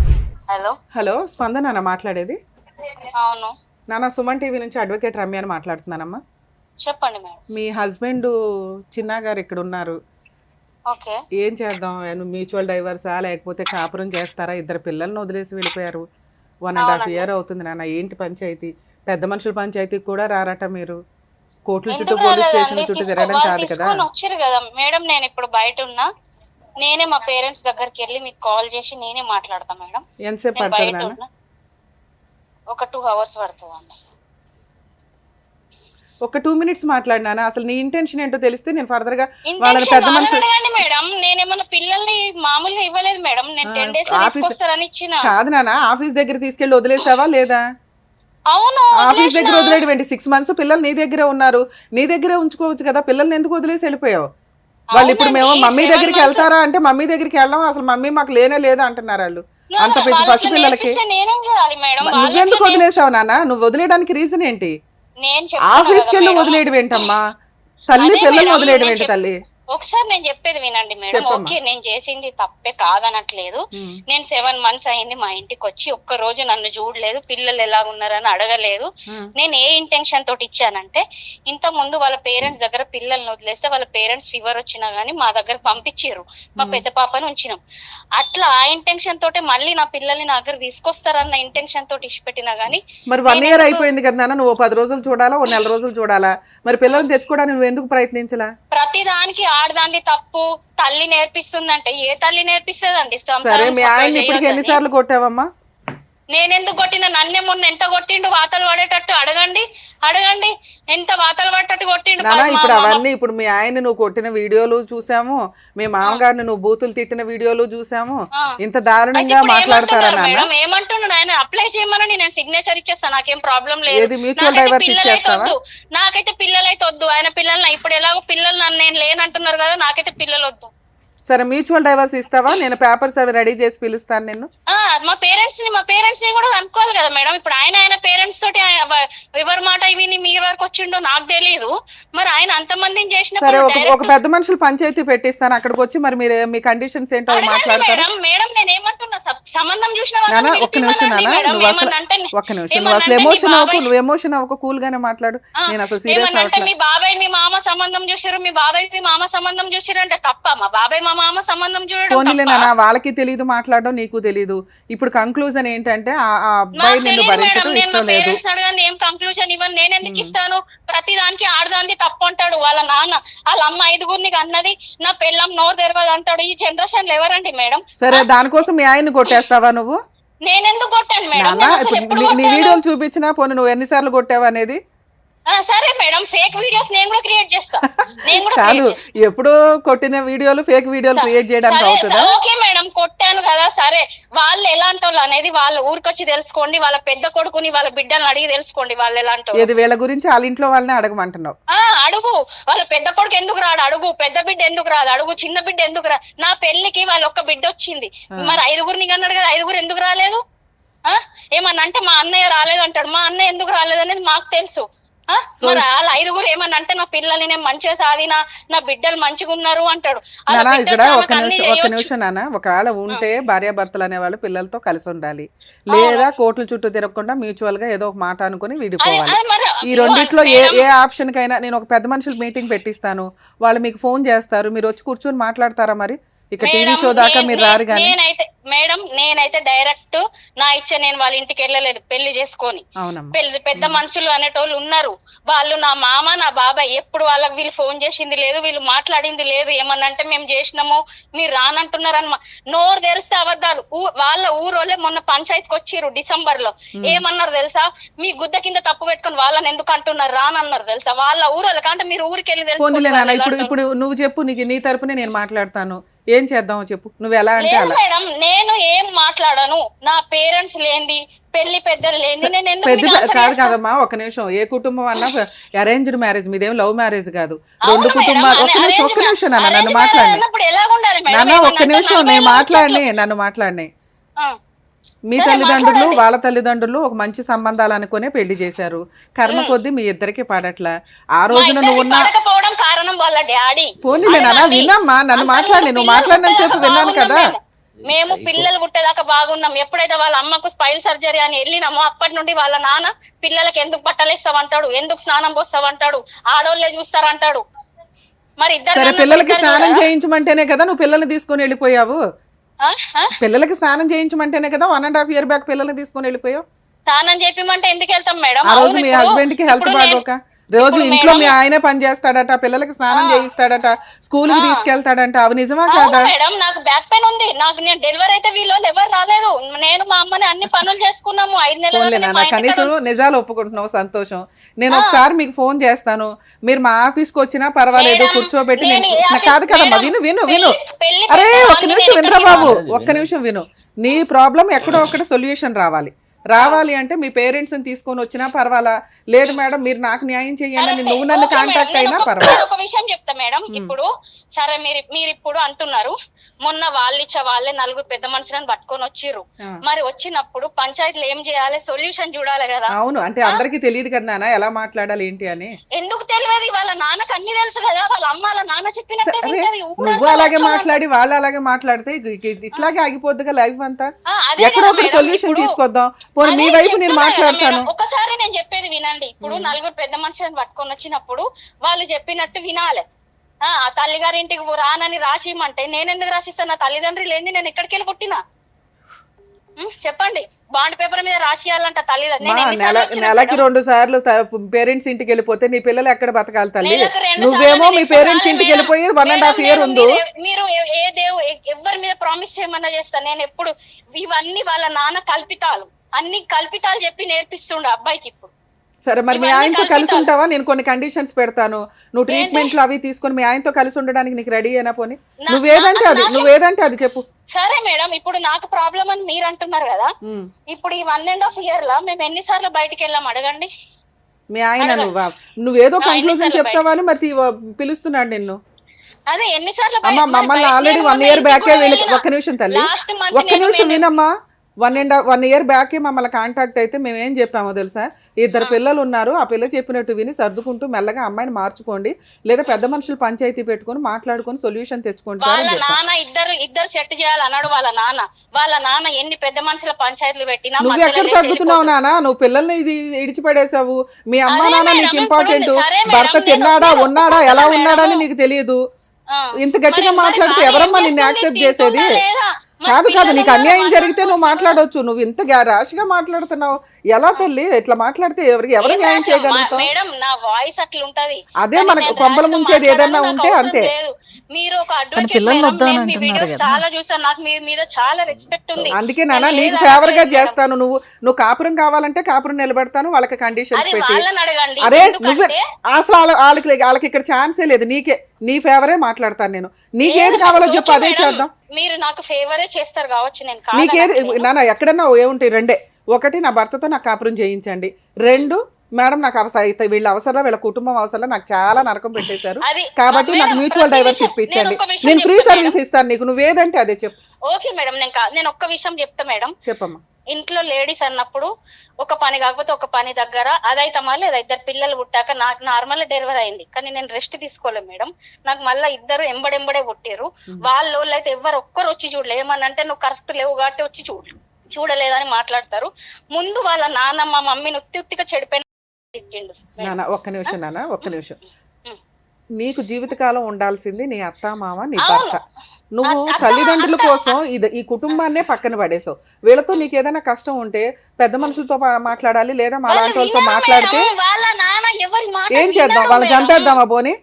హలో స్పందన నాన్న మాట్లాడేది? అవును నాన్న, సుమన్ టీవీ నుంచి అడ్వకేట్ రమ్య అని మాట్లాడుతున్నానమ్మా. చెప్పండి మేడం. మీ హస్బెండ్ చిన్న గారు ఇక్కడ ఉన్నారు. ఓకే, ఏం చేద్దాం? మ్యూచువల్ డైవర్సా లేకపోతే కాపురం చేస్తారా? 2 పిల్లల్ని వదిలేసి వెళ్ళిపోయారు. 1.5 year అవుతుంది నాన్న. ఏంటి పంచాయతీ? పెద్ద మనుషుల పంచాయతీకి కూడా రారట మీరు. కోర్టుల చుట్టూ పోలీస్ స్టేషన్ చుట్టూ తిరగడం కాదు కదా. వచ్చారు కదా మేడం, నేను ఇప్పుడు బయట ఉన్నా, నేనే మా పేరెంట్స్ దగ్గరికి వెళ్ళి మీకు కాల్ చేసి నేనే మాట్లాడతా మేడం. ఎంతసేపు పడుతుంది నాన్న? ఒక 2 hours పడుతుందండి. ఒక 2 minutes మాట్లాడినా. అసలు నీ ఇంటెన్షన్ ఏంటో తెలిస్తే నేను ఫర్దర్ గా వాళ్ళని పెద్ద మనుషులు మేడం. నేనేమన్నా పిల్లల్ని మామూలుగా ఇవ్వలేదు మేడం. నేను 10 days తీసుకొస్తారని ఇచ్చిన. కాదు నాన్న, ఆఫీస్ దగ్గర తీసుకెళ్లి వదిలేసావా లేదా? అవును ఆఫీస్ దగ్గర వదిలేసిన. వదిలేడు 6 months పిల్లలు నీ దగ్గరే ఉన్నారు, నీ దగ్గరే ఉంచుకోవచ్చు కదా, పిల్లల్ని ఎందుకు వదిలేసి వెళ్ళిపోయావు? వాళ్ళు ఇప్పుడు మేము అవునండి, మమ్మీ 7 దగ్గరికి months. వెళ్తారా అంటే మమ్మీ దగ్గరికి వెళ్ళడం, అసలు మమ్మీ మాకు లేనే లేదా అంటున్నారు వాళ్ళు. No, అంత no, పెద్ద వాళ్ళు పసి అట్లా పిల్లలకి నేర్పిస్తే నేనేం చేయాలి మేడం? నువ్వెందుకు వదిలేసావు నాన్న? నువ్వు వదిలేయడానికి రీజన్ ఏంటి? నేను చెప్తున్నా ఆఫీస్కి కదా వెళ్ళి మేడం. వదిలేయడం ఏంటమ్మా? తల్లి అదే పిల్లల్ని మేడం, వదిలేయడం నేను ఏంటి తల్లి? ఒకసారి నేను చెప్పేది వినండి మేడం. చెప్పమ్మా. ఓకే, నేను చేసింది తప్పే కాదనట్లేదు. నేను 7 months అయింది మా ఇంటికి వచ్చి, ఒక్క రోజు నన్ను చూడలేదు, పిల్లలు ఎలా ఉన్నారని అడగలేదు. నేను ఏ ఇంటెన్షన్ తోటి ఇచ్చానంటే, ఇంత ముందు వాళ్ళ పేరెంట్స్ దగ్గర పిల్లల్ని వదిలేస్తే వాళ్ళ పేరెంట్స్ ఫీవర్ వచ్చినా గానీ మా దగ్గర పంపించారు, మా పెద్ద పాపని ఉంచినాం. అట్లా ఆ ఇంటెన్షన్ తోటి మళ్ళీ నా పిల్లల్ని నా దగ్గర తీసుకొస్తారన్న ఇంటెన్షన్ తోటి ఇచ్చిపెట్టినా గానీ. మరి 1 year అయిపోయింది కదా నాన్న, నువ్వు 10 రోజులు చూడాలా, 1 నెల రోజులు చూడాలా? మరి పిల్లల్ని తెచ్చుకోవడానికి నువ్వు ఎందుకు ప్రయత్నించలా? ప్రతి దానికి ఆడదాన్ని తప్పు తల్లి నేర్పిస్తుందంటే ఏ తల్లి నేర్పిస్తుందండి? సరే, మీ ఆయన ఇప్పటికి ఎన్నిసార్లు కొట్టావమ్మా? నేనెందుకు కొట్టిన? నన్నే మొన్న ఎంత కొట్టిండు వాతలు పడేటట్టు? అడగండి అడగండి, ఎంత వాతలు పడేటట్టు కొట్టిండు. నానా ఇప్పుడు అవన్నీ, ఇప్పుడు మీ ఆయన నువ్వు కొట్టిన వీడియోలు చూసాము, మీ మామగారిని నువ్వు బూతులు తిట్టిన వీడియోలు చూసాము. ఇంత దారుణంగా మాట్లాడతారా నాన్న? మేడం ఏమంటున్నాడు ఆయన? అప్లై చేయమని నేను సిగ్నేచర్ ఇచ్చేస్తాను, నాకేం ప్రాబ్లం లేదు. ఏది మ్యూచువల్ డైవర్స్ ఇచ్చేస్తావా? నాకైతే పిల్లలైతే వద్దు. ఆయన పిల్లల్ని ఇప్పుడు ఎలాగో పిల్లలు నన్ను నేను లేనంటున్నారు కదా, నాకైతే పిల్లలు వద్దు. సరే, మ్యూచువల్ డైవర్స్ ఇస్తావా? నేను పేపర్స్ అవి రెడీ చేసి పిలుస్తాను నిన్ను. మా పేరెంట్స్ ని కూడా అనుకోవాలి కదా మేడం. ఇప్పుడు ఆయన పేరెంట్స్ తోటి ఎవరి మాట విని మీ వరకు వచ్చిండో నాకు తెలియదు. మరి ఆయన అంతమందిని సరే, చేసినప్పుడు ఒక పెద్ద మనుషులు పంచాయతీ పెట్టిస్తాను, అక్కడికి వచ్చి మరి మీరు మీ కండిషన్స్ ఏంటో మాట్లాడతారు. మేడం నేను ఏమంటున్నా, సంబంధం చూసిన నానా ఒక్క నిమిషం నాన్న, నువ్వు అసలు ఒక్క నిమిషం, నువ్వు అసలు ఎమోషన్ అవ్వకు, నువ్వు ఎమోషన్ అవ్వకు, కూల్ గానే మాట్లాడు. నేను అసలు సీరియస్ ఏమనంటే అవ్వట్లేదు. మీ బాబాయ్ మీ మామ సంబంధం చూసారు, మీ బాబాయ్ మీ మామ సంబంధం చూసారు అంటే తప్ప? మా బాబాయ్ మా మామ సంబంధం చూడడం పోనీలే తప్పా? నాన్న, వాళ్ళకి తెలియదు మాట్లాడడం, నీకు తెలియదు. ఇప్పుడు కంక్లూజన్ ఏంటంటే ఆ అబ్బాయి నిన్ను భరించడం ఇష్టం లేదు. అడగండి, ఏం కంక్లూజన్ ఇవ్వను. నేను ఎందుకు ఇస్తాను? ప్రతి దానికి ఆడదానికి తప్పు అంటాడు వాళ్ళ నాన్న. వాళ్ళ అమ్మ 5గురిని అన్నది, నా పెళ్ళం నోరు తెరవదు అంటాడు. ఈ జనరేషన్ లో ఎవరండి మేడం? సరే, దానికోసం మీ ఆయన్ని కొట్టేస్తావా నువ్వు? నేనెందుకు కొట్టాను మేడం? నాన్న, నేను అసలు ఇప్పుడు ఎప్పుడు నీ కొట్టాను? వీడియోలు చూపించినా పోనీ నువ్వు ఎన్నిసార్లు కొట్టావు అనేది. సరే మేడం, ఫేక్ వీడియోస్ నేను కూడా క్రియేట్ చేస్తా. నేను కూడా కాదు, create చేస్తా. ఎప్పుడో కొట్టిన వీడియోలు ఫేక్ వీడియోలు క్రియేట్ చేయడానికి సరే, అవుతుందా? ఓకే మేడం, కొట్టాను కదా. సరే, వాళ్ళు ఎలాంటి వాళ్ళు అనేది వాళ్ళ ఊరికొచ్చి తెలుసుకోండి. వాళ్ళ పెద్ద కొడుకుని వాళ్ళ బిడ్డలను అడిగి తెలుసుకోండి వాళ్ళు ఎలాంటి వాళ్ళు. ఏది వీళ్ళ గురించి వాళ్ళ ఇంట్లో వాళ్ళని అడగమంటున్నావు? అడుగు. వాళ్ళ పెద్ద కొడుకు ఎందుకు రాడు అడుగు, పెద్ద బిడ్డ ఎందుకు రాదు అడుగు, చిన్న బిడ్డ ఎందుకు రా. నా పెళ్లికి వాళ్ళ ఒక్క బిడ్డ వచ్చింది, మరి 5గురిని అన్నాడు కదా, 5గురు ఎందుకు రాలేదు? ఏమన్నా అంటే మా అన్నయ్య రాలేదు అంటాడు. మా అన్నయ్య ఎందుకు రాలేదు అనేది మాకు తెలుసు. మరి వాళ్ళ 5గురు ఏమన్నా అంటే నా పిల్లల్ని నేను మంచిగా సాధినా, నా బిడ్డలు మంచిగా ఉన్నారు అంటాడు. నానా ఇక్కడ ఒక నిమిషం నాన్న, ఒకవేళ ఉంటే భార్యాభర్తలు అనేవాళ్ళు పిల్లలతో కలిసి ఉండాలి, లేదా కోర్టుల చుట్టూ తిరగకుండా మ్యూచువల్ గా ఏదో ఒక మాట అనుకుని విడిపోవాలి. ఈ రెండిట్లో ఏ ఆప్షన్ కైనా నేను ఒక పెద్ద మనుషులు మీటింగ్ పెట్టిస్తాను, వాళ్ళు మీకు ఫోన్ చేస్తారు, మీరు వచ్చి కూర్చొని మాట్లాడతారా? మరి ఇక టీవీ షో దాకా మీరు రారు. కానీ నేనైతే డైరెక్ట్ నా ఇచ్చే నేను వాళ్ళ ఇంటికి వెళ్ళలేదు పెళ్లి చేసుకొని. పెద్ద మనుషులు అనేటోళ్ళు ఉన్నారు, వాళ్ళు నా మామ నా బాబాయ్. ఎప్పుడు వాళ్ళకి వీళ్ళు ఫోన్ చేసింది లేదు, వీళ్ళు మాట్లాడింది లేదు. ఏమన్నంటే మేము చేసినాము మీరు రానంటున్నారని నోరు తెరిస్తే అబద్ధాలు. వాళ్ళ ఊరోళ్ళే మొన్న పంచాయతీకి వచ్చిర్రు డిసెంబర్ లో. ఏమన్నారు తెలుసా? మీ గుద్ద కింద తప్పు పెట్టుకుని వాళ్ళని ఎందుకు అంటున్నారు రానన్నారు తెలుసా? వాళ్ళ ఊరోళ్ళకి అంటే మీరు ఊరికి వెళ్ళి తెలుసు. ఇప్పుడు నువ్వు చెప్పు, నీ తరపునే నేను మాట్లాడతాను, ఏం చేద్దామో చెప్పు. నువ్వు ఎలా అంటే అలా. మేడం నేను ఏం మాట్లాడాను, నా పేరెంట్స్ లేంది, పెళ్లి పెద్దలు లేని నేను ఎందుకు కాదు కాదమ్మా, ఒక నిమిషం. ఏ కుటుంబం అన్నా అరేంజ్డ్ మ్యారేజ్, మీదేం లవ్ మ్యారేజ్ కాదు. 2 కుటుంబాలు. ఒక్క నిమిషం నాన్న, నన్ను మాట్లాడి నాన్న, ఒక్క నిమిషం నేను నన్ను మాట్లాడినాయి. మీ తల్లిదండ్రులు వాళ్ళ తల్లిదండ్రులు ఒక మంచి సంబంధాలు అనుకునే పెళ్లి చేశారు. కర్మ కొద్దీ మీ ఇద్దరికి పడట్లా. ఆ రోజున నువ్వు ఉన్న కారణం వాళ్ళ డాడీ. పోనీలే నాన్న, విన్నామ్మా, నన్ను మాట్లాడి, నువ్వు మాట్లాడినని చెప్పి విన్నాను కదా. మేము పిల్లలు పుట్టేదాకా బాగున్నాం. ఎప్పుడైతే వాళ్ళ అమ్మకు స్పైల్ సర్జరీ అని వెళ్ళినామో అప్పటి నుండి వాళ్ళ నాన్న పిల్లలకి ఎందుకు బట్టలేస్తావంటాడు, ఎందుకు స్నానం పోస్తావంటాడు, ఆడోళ్ళే చూస్తారంటాడు. మరి సరే, పిల్లలకి స్నానం చేయించమంటేనే కదా నువ్వు పిల్లల్ని తీసుకొని వెళ్ళిపోయావు. పిల్లలకి స్నానం చేయించమంటేనే కదా 1.5 year బ్యాక్ పిల్లల్ని తీసుకొని వెళ్ళిపోయావు. స్నానం చెప్పమంటే ఎందుకు వెళ్తాం మేడం? ఆ రోజు మీ హస్బెండ్ కి హెల్త్ బాగోక, రోజు ఇంట్లో మీ ఆయనే పని చేస్తాడట, పిల్లలకి స్నానం చేయిస్తాడట, స్కూల్ కి తీసుకెళ్తాడంట. అవి నిజమా కాదా? మేడం నాకు బ్యాక్ పెయిన్ ఉంది, నాకు నేను డెలివరీ అయితే వీళ్ళు ఎవరు రాలేదు. నేను మా అమ్మని అన్ని పనులు చేసుకున్నాము 5 నెలలు. కనీసం నిజాలు ఒప్పుకుంటున్నావు, సంతోషం. నేను ఒకసారి మీకు ఫోన్ చేస్తాను, మీరు మా ఆఫీస్ కి వచ్చినా పర్వాలేదు, కూర్చోబెట్టి. కాదు కదమ్మా, విను. అరే ఒక్క నిమిషం వినరా బాబు, ఒక్క నిమిషం విను. నీ ప్రాబ్లం ఎక్కడో ఒక్కడ సొల్యూషన్ రావాలి. రావాలి అంటే మీ పేరెంట్స్ ని తీసుకొని వచ్చినా పర్వాలా, లేదు మేడం మీరు నాకు న్యాయం చేయండి అని నువ్వు నన్ను కాంటాక్ట్ అయినా పర్వాలేదు. ఒక విషయం చెప్తా మేడం, ఇప్పుడు సరే మీరు ఇప్పుడు అంటున్నారు మొన్న వాళ్ళే 4 పెద్ద మనుషులను పట్టుకొని వచ్చిర్రు, మరి వచ్చినప్పుడు పంచాయతీలో ఏం చేయాలి, సొల్యూషన్ చూడాలి కదా. అవును, అంటే అందరికి తెలియదు కదా నాన్న ఎలా మాట్లాడాలి ఏంటి అని. ఎందుకు తెలియదు, వాళ్ళ నాన్నకు అన్ని తెలుసు కదా, వాళ్ళ అమ్మ వాళ్ళ నాన్న చెప్పినట్టే వింటది. నువ్వు అలాగే మాట్లాడి వాళ్ళు అలాగే మాట్లాడితే ఇట్లాగే ఆగిపోద్దిగా లైఫ్ అంతా. ఎక్కడో ఒకటి సొల్యూషన్ తీసుకొద్దాం, పోనీ మీ వైపు నేను మాట్లాడతాను. ఒకసారి నేను చెప్పేది వినండి, ఇప్పుడు 4 పెద్ద మనుషులను పట్టుకొని వచ్చినప్పుడు వాళ్ళు చెప్పినట్టు వినాలి. ఆ తల్లిగారింటికి రానని రాసిమంటే నేను ఎందుకు రాసిస్తాను, నా తల్లిదండ్రి లేని నేను ఎక్కడికి వెళ్ళి పుట్టినా చెప్పండి. బాండ్ పేపర్ మీద రాసియాలంట నెలకి 2 సార్లు పేరెంట్స్ ఇంటికి వెళ్ళిపోతే నీ పిల్లలు ఎక్కడ బతకాలి తల్లి? నువ్వేమో మీ పేరెంట్స్ ఇంటికి వెళ్ళిపోయి 1.5 years ఉంది. మీరు ఏ ఎవరి మీద ప్రామిస్ చేయమన్నా చేస్తా, నేను ఎప్పుడు ఇవన్నీ వాళ్ళ నాన్న కల్పితాలు, అన్ని కల్పితాలు చెప్పి నేర్పిస్తుండే అబ్బాయికి. ఇప్పుడు సరే మరి మీ ఆయనతో కలిసి ఉంటావా? నేను కొన్ని కండిషన్స్ పెడతాను, నువ్వు ట్రీట్మెంట్లు అవి తీసుకొని మీ ఆయనతో కలిసి ఉండడానికి నీకు రెడీ అయినా పోనీ? నువ్వేదంటే అది చెప్పు. సరే మేడం, ఇప్పుడు నాకు ప్రాబ్లం అని మీరు అంటున్నారు కదా, ఇప్పుడు ఈ 1.5 years లో మేము ఎన్నిసార్లు బయటికి వెళ్ళాం అడగండి. మీ ఆయన నువ్వేదో కంక్లూజన్ చెప్తావా అని మరి పిలుస్తున్నాడు నిన్ను. అదే ఎన్నిసార్లు అమ్మా మమ్మల్ని ఆల్రెడీ 1 year బ్యాకే ఒక్క నిమిషం తల్లి, ఒక్క నిమిషం వినమ్మా. 1 year బ్యాకే మమ్మల్ని కాంటాక్ట్ అయితే మేము ఏం చెప్పామో తెలుసా, 2 పిల్లలు ఉన్నారు, ఆ పిల్ల చెప్పినట్టు విని సర్దుకుంటూ మెల్లగా అమ్మాయిని మార్చుకోండి, లేదా పెద్ద మనుషులు పంచాయతీ పెట్టుకొని మాట్లాడుకొని సొల్యూషన్ తెచ్చుకోండి. వాళ్ళ నాన్న ఇద్దరు సెట్ చేయాలి అన్నాడు. వాళ్ళ నాన్న ఎన్ని పెద్ద మనుషుల పంచాయతీలు పెట్టినా నువ్వు ఎక్కడ తగ్గుతున్నావు నాన్న? నువ్వు పిల్లల్ని ఇది ఇడిచిపడేసావు. మీ అమ్మ నాన్న నీకు ఇంపార్టెంట్, భర్త తిన్నాడా ఉన్నాడా ఎలా ఉన్నాడా అని నీకు తెలియదు. ఇంత గట్టిగా మాట్లాడితే ఎవరమ్మా నిన్ను యాక్సెప్ట్ చేసేది? కాదు, నీకు అన్యాయం జరిగితే నువ్వు మాట్లాడవచ్చు, నువ్వు ఇంత ర్యాష్ గా మాట్లాడుతున్నావు. ఎలా తల్లి ఇట్లా మాట్లాడితే ఎవరు న్యాయం చేయగలుగుతావు? అదే మనకు కొంపల ముంచేది ఏదన్నా ఉంటే అంతే. మీరు ఒక అడ్వకేట్ చాలా చూసాను, నాకు మీ మీద చాలా రెస్పెక్ట్ ఉంది. అందుకే నాన్న నీకు ఫేవర్ గా చేస్తాను. నువ్వు కాపురం కావాలంటే కాపురం నిలబెడతాను, వాళ్ళకి కండిషన్స్ పెట్టి. అరే నువ్వే అసలు వాళ్ళకి ఇక్కడ ఛాన్సే లేదు, నీ ఫేవరే మాట్లాడతాను నేను. నీకేది కావాలో చెప్పు, అదే చేద్దాం. మీరు నాకు ఫేవరే చేస్తారు కావచ్చు, నేను నీకేది నాన్న ఎక్కడన్నా ఏముంటాయి 2. 1 నా భర్తతో నాకు కాపురం చేయించండి, 2 మేడం నాకు అవసరం, వీళ్ళ అవసరం వీళ్ళ కుటుంబం అవసరం నాకు చాలా నరకం పెట్టేశారు కాబట్టి నాకు మ్యూచువల్ డైవర్స్ ఇప్పించండి, నేను ఫ్రీ సర్వీస్ ఇస్తాను నీకు, నువ్వేదంటే అదే చెప్పు. ఓకే మేడం, నేను ఒక్క విషయం చెప్తా మేడం. చెప్పమ్మా. ఇంట్లో లేడీస్ అన్నప్పుడు ఒక పని కాకపోతే ఒక పని దగ్గర అదైతమా లేదా 2 పిల్లలు పుట్టాక నాకు నార్మల్ డెలివరీ అయింది, కానీ నేను రెస్ట్ తీసుకోలేదు మేడం. నాకు మళ్ళీ 2 ఎంబడెంబడే పుట్టారు. వాళ్ళు అయితే ఎవరు ఒక్కరు వచ్చి చూడలే, ఏమన్నంటే నువ్వు కరెక్ట్ లేవు కాబట్టి వచ్చి చూడలేదని మాట్లాడతారు. ముందు వాళ్ళ నాన్న మా మమ్మీని ఉత్తిగా చెడిపోయిన. ఒక్క నిమిషం. నీకు జీవితకాలం ఉండాల్సింది నీ అత్త మామ నీ భర్త. నువ్వు తల్లిదండ్రుల కోసం ఈ కుటుంబాన్నే పక్కన పడేసావు. వీళ్ళతో నీకు ఏదైనా కష్టం ఉంటే పెద్ద మనుషులతో మాట్లాడాలి, లేదా మా లాంటి వాళ్ళతో మాట్లాడితే ఏం చేద్దాం? వాళ్ళని చంపేద్దామా పోనీ?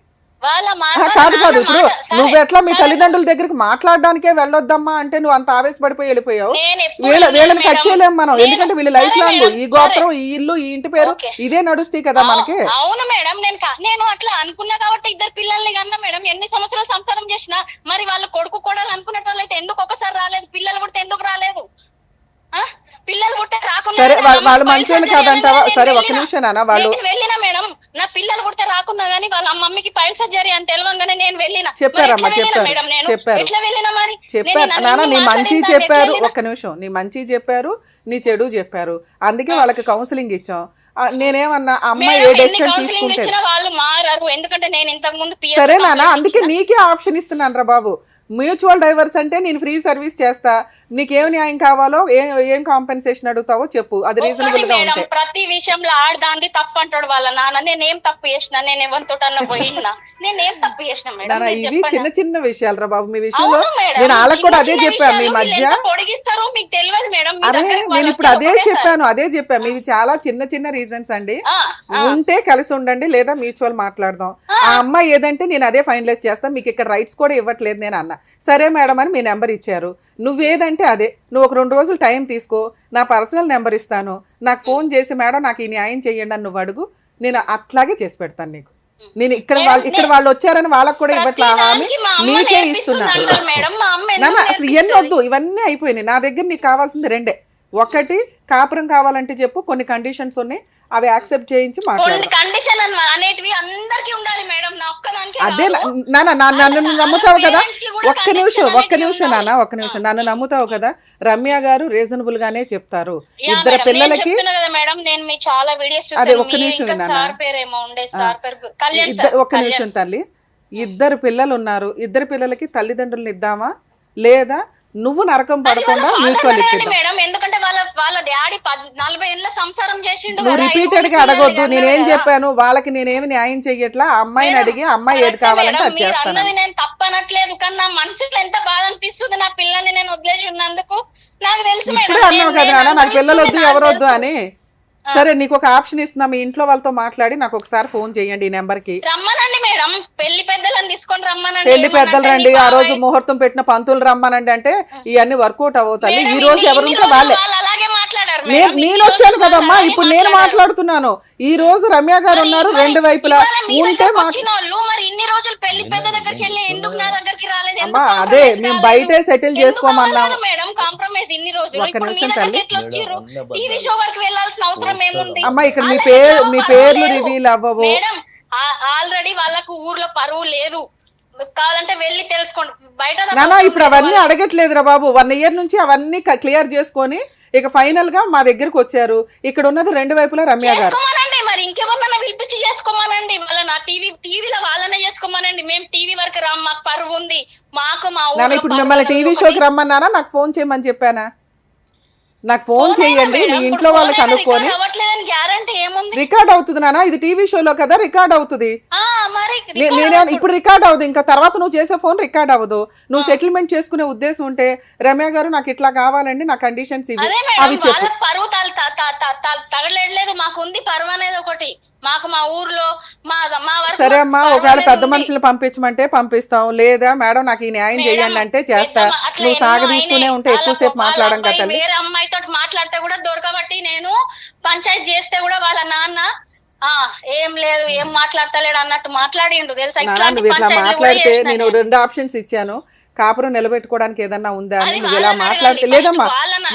కాదు ఇప్పుడు నువ్వెట్లా మీ తల్లిదండ్రుల దగ్గరికి మాట్లాడడానికే వెళ్ళొద్దమ్మా అంటే నువ్వు అంత ఆవేశపడిపోయి వెళ్ళిపోయావు. వీళ్ళని కట్ చేయలేము మనం, ఎందుకంటే వీళ్ళ లైఫ్ లాంగ్ ఈ గోత్రం, ఈ ఇల్లు, ఈ ఇంటి పేరు ఇదే నడుస్తాయి కదా మనకి. అవును మేడం, నేను అట్లా అనుకున్నా కాబట్టి 2 పిల్లల్ని కన్నా మేడం. ఎన్ని సంవత్సరాలు సంసారం చేసినా మరి వాళ్ళ కొడుకు కూడా అనుకునే వాళ్ళు అయితే ఎందుకు ఒకసారి రాలేదు? పిల్లలు పుడితే ఎందుకు రాలేదు? పిల్లలు పుట్టే రాకుండా సరే వాళ్ళు మంచోళ్ళు కాదంటావా? సరే ఒక్క నిమిషం నాన్న, వాళ్ళు వెళ్ళినా మేడం, నా పిల్లలు పుడితే రాకున్నా గానీ వాళ్ళ మమ్మీకి పైల్ సర్జరీ అని తెలియగానే నేను వెళ్ళినా. చెప్పారమ్మా, చెప్పారు నాన్న, నీ మంచి చెప్పారు. ఒక్క నిమిషం, నీ మంచి చెప్పారు, నీ చెడు చెప్పారు, అందుకే వాళ్ళకి కౌన్సిలింగ్ ఇచ్చాం. నేనేమన్నా అమ్మాయి ఏ డెసిషన్ తీసుకుంటే వాళ్ళు మారారు, ఎందుకంటే నేను ఇంతకు ముందు సరే నాన్న, అందుకే నీకే ఆప్షన్ ఇస్తున్నాను రా బాబు. మ్యూచువల్ డైవర్స్ అంటే నేను ఫ్రీ సర్వీస్ చేస్తా, నీకేం న్యాయం కావాలో ఏం కాంపెన్సేషన్ అడుగుతావో చెప్పు, అది రీజనబుల్ గా ఉంటే. ప్రతి విషయంలో ఆడదాంది తప్పు అంటాడు వాళ్ళ నాన్న. నేనేం తప్పు చేసినా? నేను ఎవరితో పోయినా నేనేం తప్పు చేసినా మేడం? ఇవి చిన్న విషయాలు రా బాబు. మీ విషయంలో నేను వాళ్ళకి కూడా అదే చెప్పాను, మీ మధ్య పొడిగిస్తారు మీకు తెలియదు మేడం. అరే నేను ఇప్పుడు అదే చెప్పాను ఇవి చాలా చిన్న రీజన్స్ అండి. ఉంటే కలిసి ఉండండి, లేదా మ్యూచువల్ మాట్లాడదాం. ఆ అమ్మాయి ఏదంటే నేను అదే ఫైనలైజ్ చేస్తాను, మీకు ఇక్కడ రైట్స్ కూడా ఇవ్వట్లేదు నేను అన్నా. సరే మేడం అని మీ నెంబర్ ఇచ్చారు, నువ్వేదంటే అదే. నువ్వు ఒక 2 రోజులు టైం తీసుకో, నా పర్సనల్ నెంబర్ ఇస్తాను, నాకు ఫోన్ చేసి మేడం నాకు ఈ న్యాయం చెయ్యండి అని నువ్వు అడుగు, నేను అట్లాగే చేసి పెడతాను నీకు. నేను ఇక్కడ వాళ్ళు వచ్చారని వాళ్ళకి కూడా ఇవ్వట్లా హామీ, నీకే ఇస్తున్నాను. అసలు ఎన్ని వద్దు, ఇవన్నీ అయిపోయినాయి. నా దగ్గర నీకు కావాల్సింది 2. ఒకటి కాపురం కావాలంటే చెప్పు, కొన్ని కండిషన్స్ ఉన్నాయి, అవి యాక్సెప్ట్ చేయించి మాట్లాడు. కండిషన్ అనేటివి అందరికి ఉండాలి మేడం, నా ఒక్కదానికి అదే నన్ను నమ్ముతావు కదా, ఒక్క నిమిషం నన్ను నమ్ముతావు కదా, రమ్య గారు రీజనబుల్ గానే చెప్తారు. ఇద్దరు పిల్లలకి మేడం, నేను మీ చాలా వీడియోస్ అదే ఒక్క నిమిషం ఒక్క నిమిషం తల్లి, ఇద్దరు పిల్లలు ఉన్నారు, ఇద్దరు పిల్లలకి తల్లిదండ్రులను ఇద్దామా లేదా నువ్వు నరకం పడకుండా మ్యూచువల్ ఇప్పిద్దాం మేడం, ఎందుకంటే వాళ్ళ డాడీ 40 ఏళ్ళ సంసారం చేసిండు. నువ్వు రిపీటెడ్ గా అడగొద్దు, నేనేం చెప్పాను వాళ్ళకి, నేనేమి న్యాయం చెయ్యట్లా, అమ్మాయిని అడిగి అమ్మాయి ఏది కావాలంటే అది చేస్తాను. నేను తప్పనట్లేదు, కానీ నా మనసులో ఎంత బాధ అనిపిస్తుంది నా పిల్లల్ని నేను వదిలేసి ఉన్నందుకు. నాకు తెలుసు ఇప్పుడే అన్నావు కదా నాకు పిల్లలు వద్దు ఎవరొద్దు అని. సరే నీకు ఒక ఆప్షన్ ఇస్తున్నా, మీ ఇంట్లో వాళ్ళతో మాట్లాడి నాకు ఒకసారి ఫోన్ చేయండి ఈ నెంబర్ కి. రమ్మనండి మేడం, పెళ్లి పెద్దలను తీసుకొని రమ్మనండి. పెళ్లి పెద్దలు రండి, ఆ రోజు ముహూర్తం పెట్టిన పంతులు రమ్మనండి అంటే ఇవన్నీ వర్కౌట్ అవుతాయి. ఈ రోజు ఎవరుంటే వాళ్ళే. అలాగే మాట్లాడారు. నేను వచ్చాను కదమ్మా, ఇప్పుడు నేను మాట్లాడుతున్నాను. ఈ రోజు రమ్య గారు ఉన్నారు, రెండు వైపులా ఉంటే మరి ఇన్ని రోజులు పెళ్లి పెద్ద దగ్గరికి వెళ్ళి ఎందుకు నా దగ్గరికి రాలేదు? అమ్మా అదే మేము బయటే సెటిల్ చేసుకోమన్నాము మేడం. కాంప్రమైజ్ ఇన్ని రోజులు ఒక్క నిమిషం తల్లి. టీవీ షో వరకు వెళ్ళాల్సిన అవసరం ఏముంది? అమ్మా ఇక్కడ మీ పేర్లు రివీల్ అవ్వవు మేడం. ఆల్రెడీ వాళ్ళకు ఊర్లో పరువు లేదు, కావాలంటే వెళ్ళి తెలుసుకోండి బయట. నానా ఇప్పుడు అవన్నీ అడగట్లేదురా బాబు, 1 year నుంచి అవన్నీ క్లియర్ చేసుకొని ఇక ఫైనల్ గా మా దగ్గరకు వచ్చారు. ఇక్కడ ఉన్నది రెండు వైపులా రమ్య గారు. మరి ఇంకెవరన్నా పిలిపించి చేసుకోమనండి, వాళ్ళ నా టీవీలో వాళ్ళనే చేసుకోమనండి. మేము టీవీ వరకు రామ్, మాకు పరువు ఉంది, మాకు మా ఊరు. ఇప్పుడు మిమ్మల్ని టీవీ షోకి రమ్మన్నానా, నాకు ఫోన్ చేయమని చెప్పానా? నాకు ఫోన్ చేయండి, మీ ఇంట్లో వాళ్ళకి అనుకోని. రికార్డ్ అవుతుంది నానా, ఇది టీవీ షోలో కదా రికార్డ్ అవుతుంది. నేనే ఇప్పుడు రికార్డ్ అవ్వదు, ఇంకా తర్వాత నువ్వు చేసే ఫోన్ రికార్డ్ అవ్వదు. నువ్వు సెటిల్మెంట్ చేసుకునే ఉద్దేశం ఉంటే రమ్య గారు నాకు ఇట్లా కావాలండి, నా కండిషన్స్ ఇవి, అవి చెప్పు. పరువు తగలేదు, మాకు ఉంది పరువు అనేది ఒకటి. మాకు మా ఊర్లో సరే అమ్మా, ఒకవేళ పెద్ద మనుషులు పంపించమంటే పంపిస్తాం, లేదా మేడం నాకు ఈ న్యాయం చేయండి అంటే చేస్తా. నువ్వు సాగదీస్తూనే ఉంటే ఎక్కువసేపు మాట్లాడడం కదా. వేరే అమ్మాయితో మాట్లాడితే కూడా దొరకబట్టి నేను పంచాయతీ చేస్తే కూడా వాళ్ళ నాన్న ఏం లేదు, ఏం మాట్లాడతలేడు అన్నట్టు మాట్లాడిండు తెలుసా. నువ్వు ఇట్లా మాట్లాడితే నేను 2 ఆప్షన్స్ ఇచ్చాను, కాపురం నిలబెట్టుకోవడానికి ఏదన్నా ఉందా అని. నువ్వు ఇలా మాట్లాడితే లేదమ్మా,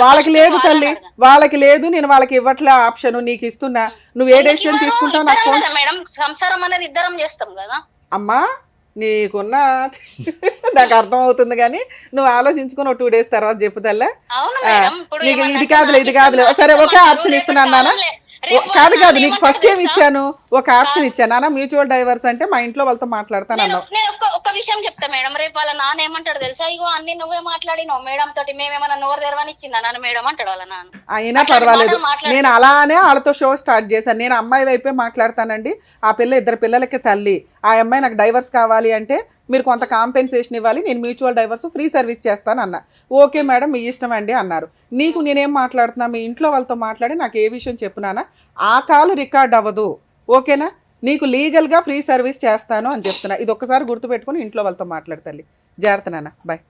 వాళ్ళకి లేదు తల్లి, వాళ్ళకి లేదు, నేను వాళ్ళకి ఇవ్వట్లే ఆప్షన్, నీకు ఇస్తున్నా, నువ్వు ఏ డెసిషన్ తీసుకుంటావు నాకు ఫోన్. మేడం సంసారం అనేది ఇద్దరం చేస్తాం కదా అమ్మా, నీకున్న నాకు అర్థం అవుతుంది కానీ నువ్వు ఆలోచించుకుని 2 days తర్వాత చెప్పుదల్లా. నీకు ఇది కాదులే సరే ఒకే ఆప్షన్ ఇస్తున్నాను. కాదు నీకు ఫస్ట్ ఏం ఇచ్చాను, ఒక ఆప్షన్ ఇచ్చాను నాన్న, మ్యూచువల్ డైవర్స్ అంటే మా ఇంట్లో వాళ్ళతో మాట్లాడతాను అన్నావు. నేను ఒక విషయం చెప్తా మేడం, రేపు వాళ్ళ నాన్న ఏమంటాడు తెలుసా, ఇగో అన్ని నువ్వే మాట్లాడినావు మేడం తోటి, మేమేమన్నా నోరు తెరవని ఇచ్చిందా నాన్న మేడం అంటాడు వాళ్ళ నాన్న. అయినా పర్వాలేదు, నేను అలానే వాళ్ళతో షో స్టార్ట్ చేశాను. నేను అమ్మాయి వైపే మాట్లాడతానండి, ఆ పిల్ల 2 పిల్లలకి తల్లి, ఆ అమ్మాయి నాకు డైవర్స్ కావాలి అంటే మీరు కొంత కాంపెన్సేషన్ ఇవ్వాలి, నేను మ్యూచువల్ డైవర్స్ ఫ్రీ సర్వీస్ చేస్తాను అన్న. ఓకే మేడం మీ ఇష్టం అండి అన్నారు. నీకు నేనేం మాట్లాడుతున్నా, మీ ఇంట్లో వాళ్ళతో మాట్లాడి నాకు ఏ విషయం చెప్పునానా, ఆ కాల్ రికార్డ్ అవ్వదు, ఓకేనా? నీకు లీగల్గా ఫ్రీ సర్వీస్ చేస్తాను అని చెప్తున్నా. ఇది ఒక్కసారి గుర్తుపెట్టుకుని ఇంట్లో వాళ్ళతో మాట్లాడతాలి. జాగ్రత్త నాన్న, బాయ్.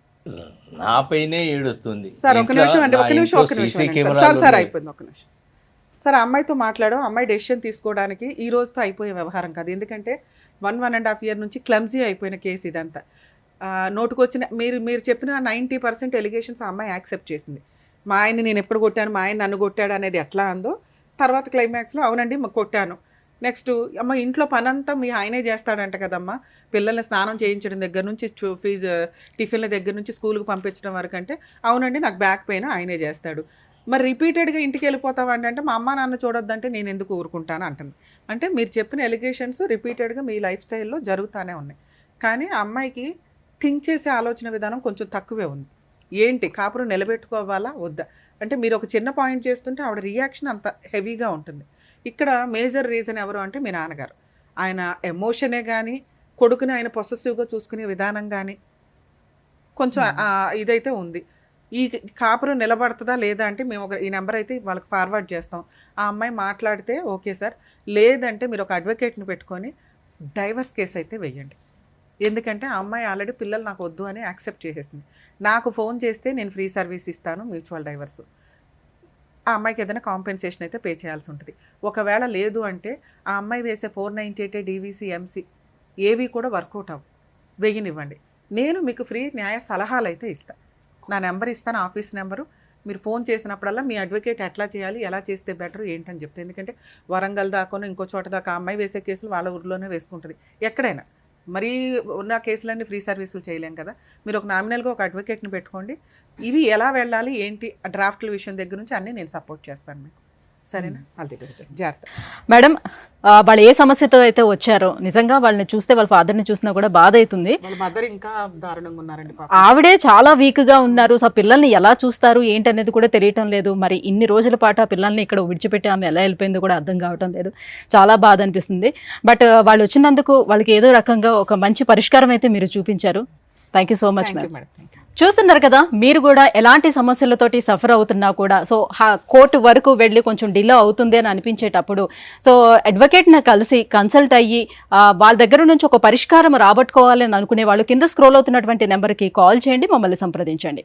నా పైనే ఏడుస్తుంది సార్ ఒక నిమిషం అండి, ఒక నిమిషం సార్ అయిపోయింది, ఒక నిమిషం సార్. అమ్మాయితో మాట్లాడు, అమ్మాయి డెసిషన్ తీసుకోవడానికి ఈ రోజుతో అయిపోయే వ్యవహారం కాదు. ఎందుకంటే 1.5 year నుంచి క్లమ్జీ అయిపోయిన కేసు ఇదంతా. నోటుకొచ్చిన మీరు చెప్పిన 90% ఎలిగేషన్స్ ఆ అమ్మాయి యాక్సెప్ట్ చేసింది. మా ఆయన్ని నేను ఎప్పుడు కొట్టాను, మా ఆయన నన్ను కొట్టాడు అనేది ఎట్లా అందో, తర్వాత క్లైమాక్స్లో అవునండి కొట్టాను. నెక్స్ట్ అమ్మ ఇంట్లో పనంతా మీ ఆయనే చేస్తాడంట కదమ్మా, పిల్లల్ని స్నానం చేయించడం దగ్గర నుంచి ఫీజు టిఫిన్ల దగ్గర నుంచి స్కూల్కి పంపించడం వరకు అంటే అవునండి నాకు బ్యాక్ పెయిన్ ఆయనే చేస్తాడు. మరి రిపీటెడ్గా ఇంటికి వెళ్ళిపోతావండి అంటే మా అమ్మ నాన్న చూడొద్దంటే నేను ఎందుకు ఊరుకుంటాను అంటుంది. అంటే మీరు చెప్పిన ఎలిగేషన్స్ రిపీటెడ్గా మీ లైఫ్ స్టైల్లో జరుగుతూనే ఉన్నాయి. కానీ ఆ అమ్మాయికి థింక్ చేసే ఆలోచన విధానం కొంచెం తక్కువే ఉంది. ఏంటి కాపురం నిలబెట్టుకోవాలా వద్దా అంటే మీరు ఒక చిన్న పాయింట్ చేస్తుంటే ఆవిడ రియాక్షన్ అంత హెవీగా ఉంటుంది. ఇక్కడ మేజర్ రీజన్ ఎవరు అంటే మీ నాన్నగారు. ఆయన ఎమోషనే కానీ కొడుకుని ఆయన పొసెసివ్గా చూసుకునే విధానం కానీ కొంచెం ఇదైతే ఉంది. ఈ కాపురం నిలబడుతుందా లేదా అంటే మేము ఈ నెంబర్ అయితే వాళ్ళకి ఫార్వర్డ్ చేస్తాం. ఆ అమ్మాయి మాట్లాడితే ఓకే సార్, లేదంటే మీరు ఒక అడ్వకేట్ని పెట్టుకొని డైవర్స్ కేసు అయితే వెయ్యండి. ఎందుకంటే ఆ అమ్మాయి ఆల్రెడీ పిల్లలు నాకు వద్దు అని యాక్సెప్ట్ చేసేసింది. నాకు ఫోన్ చేస్తే నేను ఫ్రీ సర్వీస్ ఇస్తాను మ్యూచువల్ డైవర్స్. ఆ అమ్మాయికి ఏదైనా కాంపెన్సేషన్ అయితే పే చేయాల్సి ఉంటుంది. ఒకవేళ లేదు అంటే ఆ అమ్మాయి వేసే 498 DVC MC ఏవి కూడా వర్కౌట్ అవ్వు, వెయ్యనివ్వండి. నేను మీకు ఫ్రీ న్యాయ సలహాలు అయితే ఇస్తాను. నా నెంబర్ ఇస్తాను, ఆఫీస్ నెంబరు. మీరు ఫోన్ చేసినప్పుడల్లా మీ అడ్వకేట్ ఎట్లా చేయాలి, ఎలా చేస్తే బెటర్ ఏంటని చెప్తే, ఎందుకంటే వరంగల్ దాకానో ఇంకో చోట దాకా ఆ అమ్మాయి వేసే కేసులు వాళ్ళ ఊర్లోనే వేసుకుంటుంది ఎక్కడైనా. మరీ ఉన్న కేసులన్నీ ఫ్రీ సర్వీసులు చేయలేం కదా. మీరు ఒక నామినల్గా ఒక అడ్వకేట్ని పెట్టుకోండి. ఇవి ఎలా వెళ్ళాలి ఏంటి ఆ డ్రాఫ్ట్ల విషయం దగ్గర నుంచి అన్నీ నేను సపోర్ట్ చేస్తాను మీకు. సరేనా? All the best. జాగ్రత్త. మేడం, వాళ్ళు ఏ సమస్యతో అయితే వచ్చారో నిజంగా వాళ్ళని చూస్తే వాళ్ళ ఫాదర్ని చూసినా కూడా బాధ అవుతుంది. వాళ్ళ మదర్ ఇంకా దారుణంగా ఉన్నారండి పాపం. ఆవిడే చాలా వీక్గా ఉన్నారు. సో పిల్లల్ని ఎలా చూస్తారు ఏంటనేది కూడా తెలియటం లేదు. మరి ఇన్ని రోజుల పాటు ఆ పిల్లల్ని ఇక్కడ విడిచిపెట్టి ఆమె ఎలా వెళ్ళిపోయిందో కూడా అర్థం కావటం లేదు. చాలా బాధ అనిపిస్తుంది. బట్ వాళ్ళు వచ్చినందుకు వాళ్ళకి ఏదో రకంగా ఒక మంచి పరిష్కారం అయితే మీరు చూపించారు. Thank you so much madam. చూస్తున్నారు కదా, మీరు కూడా ఎలాంటి సమస్యలతోటి సఫర్ అవుతున్నా కూడా సో కోర్టు వరకు వెళ్ళి కొంచెం డిలే అవుతుంది అని అనిపించేటప్పుడు సో అడ్వకేట్ని కలిసి కన్సల్ట్ అయ్యి వాళ్ళ దగ్గర నుంచి ఒక పరిష్కారం రాబట్టుకోవాలని అనుకునే వాళ్ళు కింద స్క్రోల్ అవుతున్నటువంటి నెంబర్కి కాల్ చేయండి, మమ్మల్ని సంప్రదించండి.